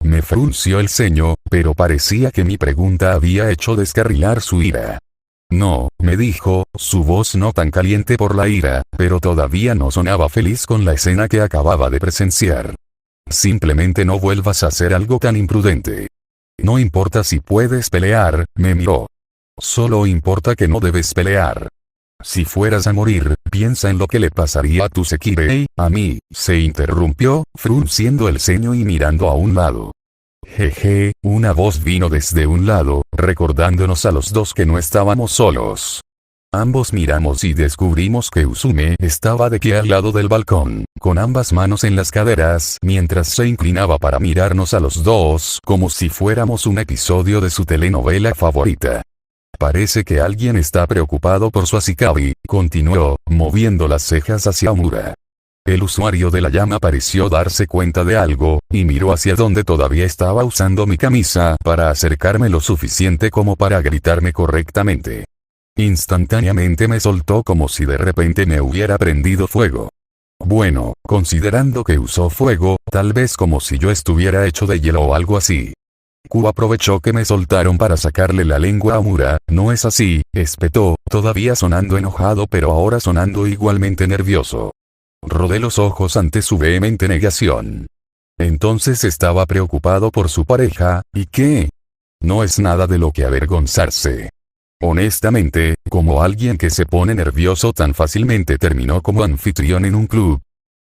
Me frunció el ceño, pero parecía que mi pregunta había hecho descarrilar su ira. «No», me dijo, su voz no tan caliente por la ira, pero todavía no sonaba feliz con la escena que acababa de presenciar. «Simplemente no vuelvas a hacer algo tan imprudente. No importa si puedes pelear», me miró. «Solo importa que no debes pelear. Si fueras a morir, piensa en lo que le pasaría a tu Sekirei, a mí», se interrumpió, frunciendo el ceño y mirando a un lado. Jeje, una voz vino desde un lado, recordándonos a los dos que no estábamos solos. Ambos miramos y descubrimos que Usume estaba de pie al lado del balcón, con ambas manos en las caderas, mientras se inclinaba para mirarnos a los dos, como si fuéramos un episodio de su telenovela favorita. «Parece que alguien está preocupado por su Ashikabi», continuó, moviendo las cejas hacia Omura. El usuario de la llama pareció darse cuenta de algo, y miró hacia donde todavía estaba usando mi camisa para acercarme lo suficiente como para gritarme correctamente. Instantáneamente me soltó como si de repente me hubiera prendido fuego. Bueno, considerando que usó fuego, tal vez como si yo estuviera hecho de hielo o algo así. Q aprovechó que me soltaron para sacarle la lengua a Omura, «¿No es así?», espetó, todavía sonando enojado pero ahora sonando igualmente nervioso. Rodé los ojos ante su vehemente negación. Entonces estaba preocupado por su pareja, ¿y qué? No es nada de lo que avergonzarse. Honestamente, como alguien que se pone nervioso tan fácilmente terminó como anfitrión en un club.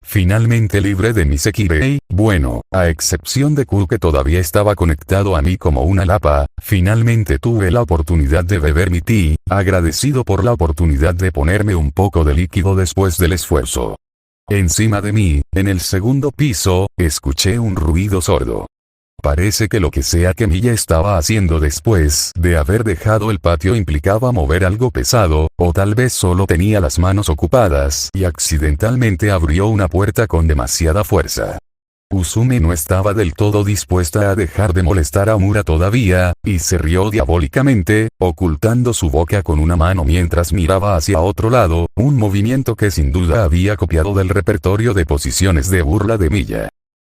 Finalmente libre de mi Sekirei, bueno, a excepción de Q que todavía estaba conectado a mí como una lapa, finalmente tuve la oportunidad de beber mi té, agradecido por la oportunidad de ponerme un poco de líquido después del esfuerzo. Encima de mí, en el segundo piso, escuché un ruido sordo. Parece que lo que sea que Milla estaba haciendo después de haber dejado el patio implicaba mover algo pesado, o tal vez solo tenía las manos ocupadas y accidentalmente abrió una puerta con demasiada fuerza. Usume no estaba del todo dispuesta a dejar de molestar a Omura todavía, y se rió diabólicamente, ocultando su boca con una mano mientras miraba hacia otro lado, un movimiento que sin duda había copiado del repertorio de posiciones de burla de Milla.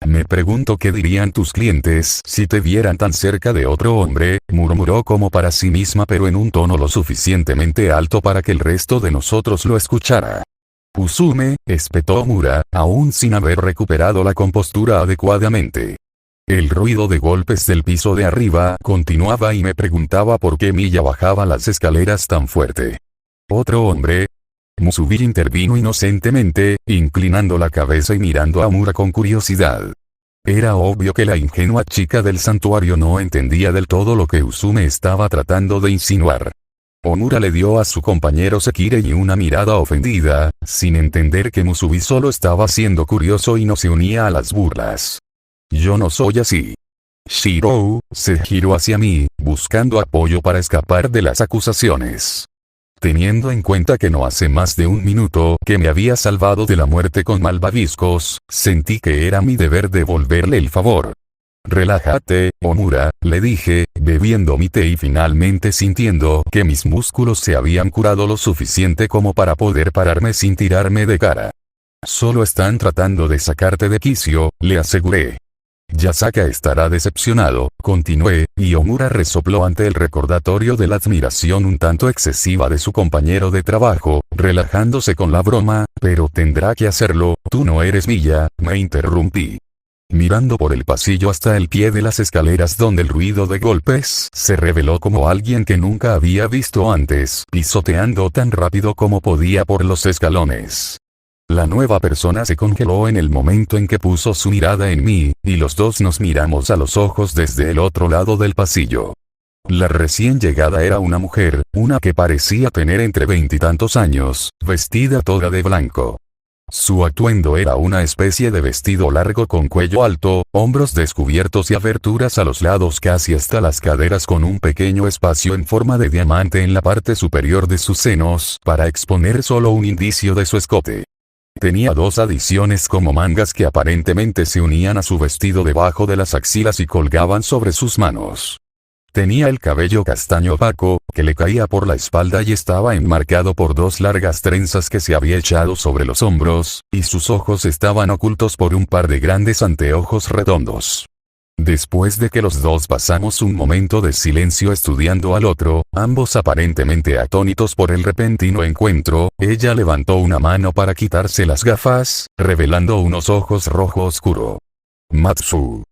«Me pregunto qué dirían tus clientes si te vieran tan cerca de otro hombre», murmuró como para sí misma pero en un tono lo suficientemente alto para que el resto de nosotros lo escuchara. «Usume», espetó Omura, aún sin haber recuperado la compostura adecuadamente. El ruido de golpes del piso de arriba continuaba y me preguntaba por qué Milla bajaba las escaleras tan fuerte. «¿Otro hombre?». Musubi intervino inocentemente, inclinando la cabeza y mirando a Omura con curiosidad. Era obvio que la ingenua chica del santuario no entendía del todo lo que Usume estaba tratando de insinuar. Omura le dio a su compañero Sekirei una mirada ofendida, sin entender que Musubi solo estaba siendo curioso y no se unía a las burlas. «Yo no soy así». Shirou se giró hacia mí, buscando apoyo para escapar de las acusaciones. Teniendo en cuenta que no hace más de un minuto que me había salvado de la muerte con malvaviscos, sentí que era mi deber devolverle el favor. «Relájate, Omura», le dije, bebiendo mi té y finalmente sintiendo que mis músculos se habían curado lo suficiente como para poder pararme sin tirarme de cara. Solo están tratando de sacarte de quicio, le aseguré. Yasaka estará decepcionado, continué, y Omura resopló ante el recordatorio de la admiración un tanto excesiva de su compañero de trabajo, relajándose con la broma, pero tendrá que hacerlo, tú no eres Miya, me interrumpí. Mirando por el pasillo hasta el pie de las escaleras donde el ruido de golpes se reveló como alguien que nunca había visto antes, pisoteando tan rápido como podía por los escalones. La nueva persona se congeló en el momento en que puso su mirada en mí, y los dos nos miramos a los ojos desde el otro lado del pasillo. La recién llegada era una mujer, una que parecía tener entre 20 y tantos años, vestida toda de blanco. Su atuendo era una especie de vestido largo con cuello alto, hombros descubiertos y aberturas a los lados casi hasta las caderas con un pequeño espacio en forma de diamante en la parte superior de sus senos para exponer solo un indicio de su escote. Tenía dos adiciones como mangas que aparentemente se unían a su vestido debajo de las axilas y colgaban sobre sus manos. Tenía el cabello castaño opaco, que le caía por la espalda y estaba enmarcado por dos largas trenzas que se había echado sobre los hombros, y sus ojos estaban ocultos por un par de grandes anteojos redondos. Después de que los dos pasamos un momento de silencio estudiando al otro, ambos aparentemente atónitos por el repentino encuentro, ella levantó una mano para quitarse las gafas, revelando unos ojos rojo oscuro. «Matsu»,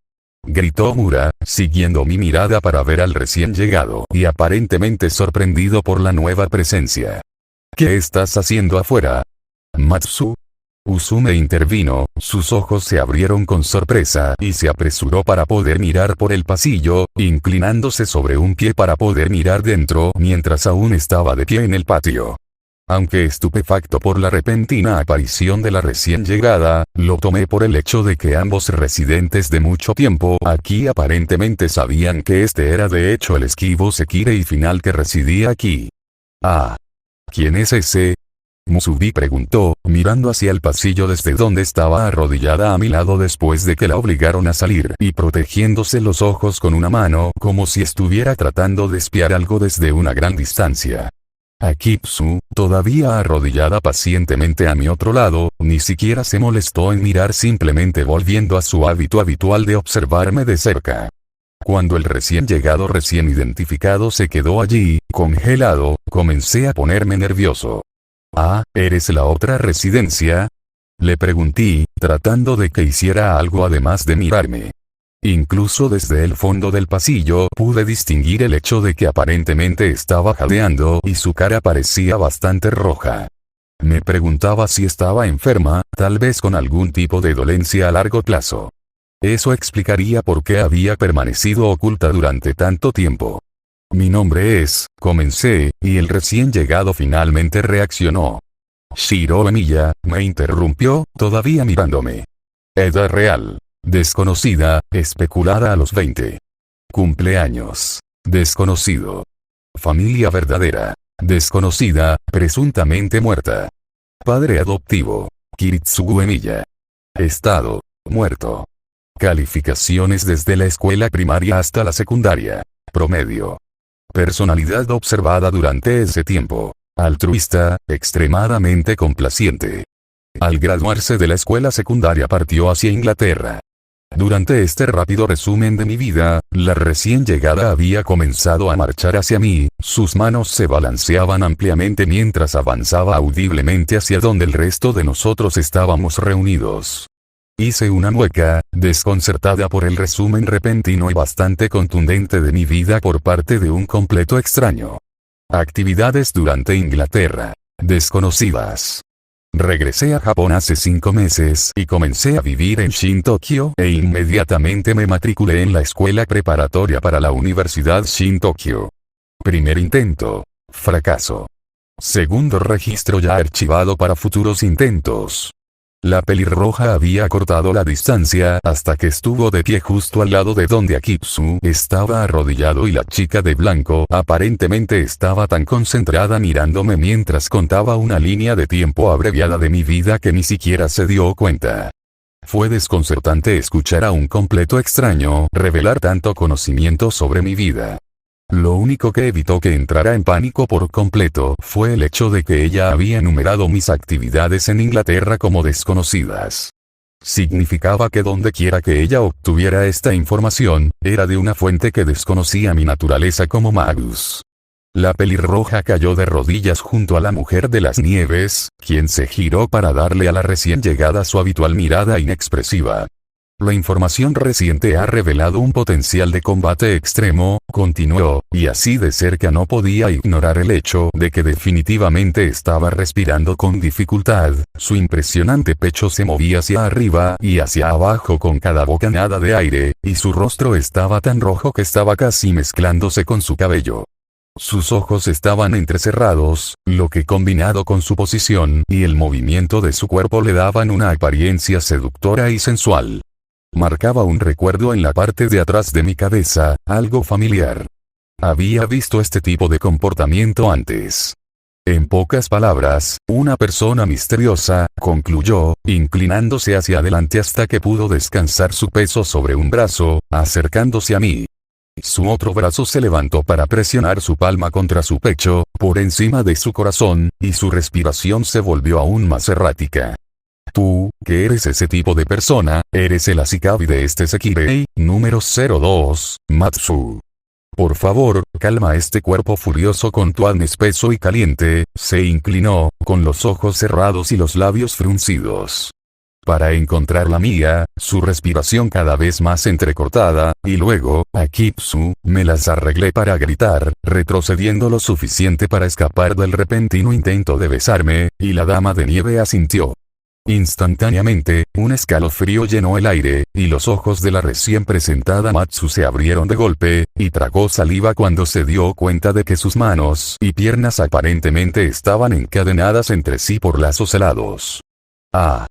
gritó Omura, siguiendo mi mirada para ver al recién llegado y aparentemente sorprendido por la nueva presencia. «¿Qué estás haciendo afuera?» «Matsu». Usume intervino, sus ojos se abrieron con sorpresa y se apresuró para poder mirar por el pasillo, inclinándose sobre un pie para poder mirar dentro mientras aún estaba de pie en el patio. Aunque estupefacto por la repentina aparición de la recién llegada, lo tomé por el hecho de que ambos residentes de mucho tiempo aquí aparentemente sabían que este era de hecho el esquivo Sekirei final que residía aquí. «Ah. ¿Quién es ese?» Musubi preguntó, mirando hacia el pasillo desde donde estaba arrodillada a mi lado después de que la obligaron a salir y protegiéndose los ojos con una mano como si estuviera tratando de espiar algo desde una gran distancia. Akitsu, todavía arrodillada pacientemente a mi otro lado, ni siquiera se molestó en mirar, simplemente volviendo a su hábito habitual de observarme de cerca. Cuando el recién llegado recién identificado se quedó allí, congelado, comencé a ponerme nervioso. «Ah, ¿eres la otra residencia?», le pregunté, tratando de que hiciera algo además de mirarme. Incluso desde el fondo del pasillo pude distinguir el hecho de que aparentemente estaba jadeando y su cara parecía bastante roja. Me preguntaba si estaba enferma, tal vez con algún tipo de dolencia a largo plazo. Eso explicaría por qué había permanecido oculta durante tanto tiempo. «Mi nombre es», comencé, y el recién llegado finalmente reaccionó. «Shiro Emiya», me interrumpió, todavía mirándome. «Edad real. Desconocida, especulada a los 20. Cumpleaños. Desconocido. Familia verdadera. Desconocida, presuntamente muerta. Padre adoptivo. Kiritsugu Emiya. Estado. Muerto. Calificaciones desde la escuela primaria hasta la secundaria. Promedio. Personalidad observada durante ese tiempo. Altruista, extremadamente complaciente. Al graduarse de la escuela secundaria partió hacia Inglaterra. Durante este rápido resumen de mi vida, la recién llegada había comenzado a marchar hacia mí, sus manos se balanceaban ampliamente mientras avanzaba audiblemente hacia donde el resto de nosotros estábamos reunidos. Hice una mueca, desconcertada por el resumen repentino y bastante contundente de mi vida por parte de un completo extraño. Actividades durante Inglaterra. Desconocidas. Regresé a Japón hace 5 meses y comencé a vivir en Shin-Tokyo e inmediatamente me matriculé en la escuela preparatoria para la Universidad Shin-Tokyo. Primer intento. Fracaso. Segundo registro ya archivado para futuros intentos. La pelirroja había cortado la distancia hasta que estuvo de pie justo al lado de donde Akitsu estaba arrodillado y la chica de blanco aparentemente estaba tan concentrada mirándome mientras contaba una línea de tiempo abreviada de mi vida que ni siquiera se dio cuenta. Fue desconcertante escuchar a un completo extraño revelar tanto conocimiento sobre mi vida. Lo único que evitó que entrara en pánico por completo fue el hecho de que ella había enumerado mis actividades en Inglaterra como desconocidas. Significaba que donde quiera que ella obtuviera esta información, era de una fuente que desconocía mi naturaleza como magus. La pelirroja cayó de rodillas junto a la mujer de las nieves, quien se giró para darle a la recién llegada su habitual mirada inexpresiva. La información reciente ha revelado un potencial de combate extremo, continuó, y así de cerca no podía ignorar el hecho de que definitivamente estaba respirando con dificultad, su impresionante pecho se movía hacia arriba y hacia abajo con cada bocanada de aire, y su rostro estaba tan rojo que estaba casi mezclándose con su cabello. Sus ojos estaban entrecerrados, lo que combinado con su posición y el movimiento de su cuerpo le daban una apariencia seductora y sensual. Marcaba un recuerdo en la parte de atrás de mi cabeza, algo familiar. Había visto este tipo de comportamiento antes. En pocas palabras, una persona misteriosa, concluyó, inclinándose hacia adelante hasta que pudo descansar su peso sobre un brazo, acercándose a mí. Su otro brazo se levantó para presionar su palma contra su pecho, por encima de su corazón, y su respiración se volvió aún más errática. Tú, que eres ese tipo de persona, eres el Ashikabi de este Sekirei, número 02, Matsu. Por favor, calma este cuerpo furioso con tu alma espeso y caliente, se inclinó, con los ojos cerrados y los labios fruncidos. Para encontrar la mía, su respiración cada vez más entrecortada, y luego, Akitsu, me las arreglé para gritar, retrocediendo lo suficiente para escapar del repentino intento de besarme, y la dama de nieve asintió. Instantáneamente, un escalofrío llenó el aire, y los ojos de la recién presentada Matsu se abrieron de golpe, y tragó saliva cuando se dio cuenta de que sus manos y piernas aparentemente estaban encadenadas entre sí por lazos helados. ¡Ah!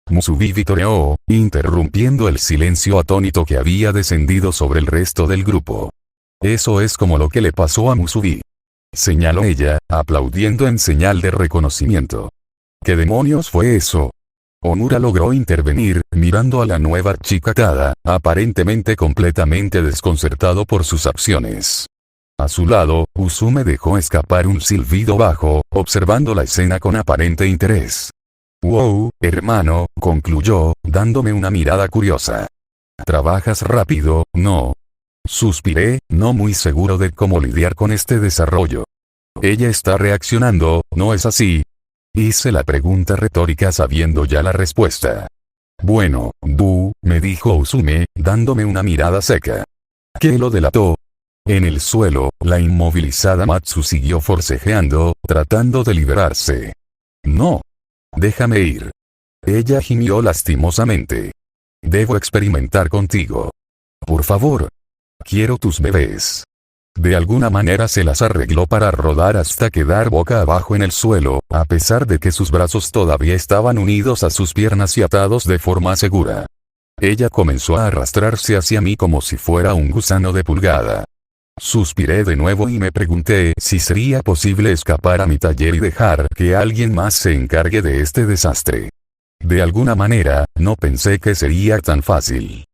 Musubi vitoreó, interrumpiendo el silencio atónito que había descendido sobre el resto del grupo. Eso es como lo que le pasó a Musubi. Señaló ella, aplaudiendo en señal de reconocimiento. ¿Qué demonios fue eso? Omura logró intervenir, mirando a la nueva chica Tada, aparentemente completamente desconcertado por sus acciones. A su lado, Usume dejó escapar un silbido bajo, observando la escena con aparente interés. «Wow, hermano», concluyó, dándome una mirada curiosa. «¿Trabajas rápido, no?» Suspiré, no muy seguro de cómo lidiar con este desarrollo. Ella está reaccionando, ¿no es así? Hice la pregunta retórica sabiendo ya la respuesta. «Bueno, me dijo Usume, dándome una mirada seca. ¿Qué lo delató?» En el suelo, la inmovilizada Matsu siguió forcejeando, tratando de liberarse. «No. Déjame ir». Ella gimió lastimosamente. «Debo experimentar contigo. Por favor. Quiero tus bebés». De alguna manera se las arregló para rodar hasta quedar boca abajo en el suelo, a pesar de que sus brazos todavía estaban unidos a sus piernas y atados de forma segura. Ella comenzó a arrastrarse hacia mí como si fuera un gusano de pulgada. Suspiré de nuevo y me pregunté si sería posible escapar a mi taller y dejar que alguien más se encargue de este desastre. De alguna manera, no pensé que sería tan fácil.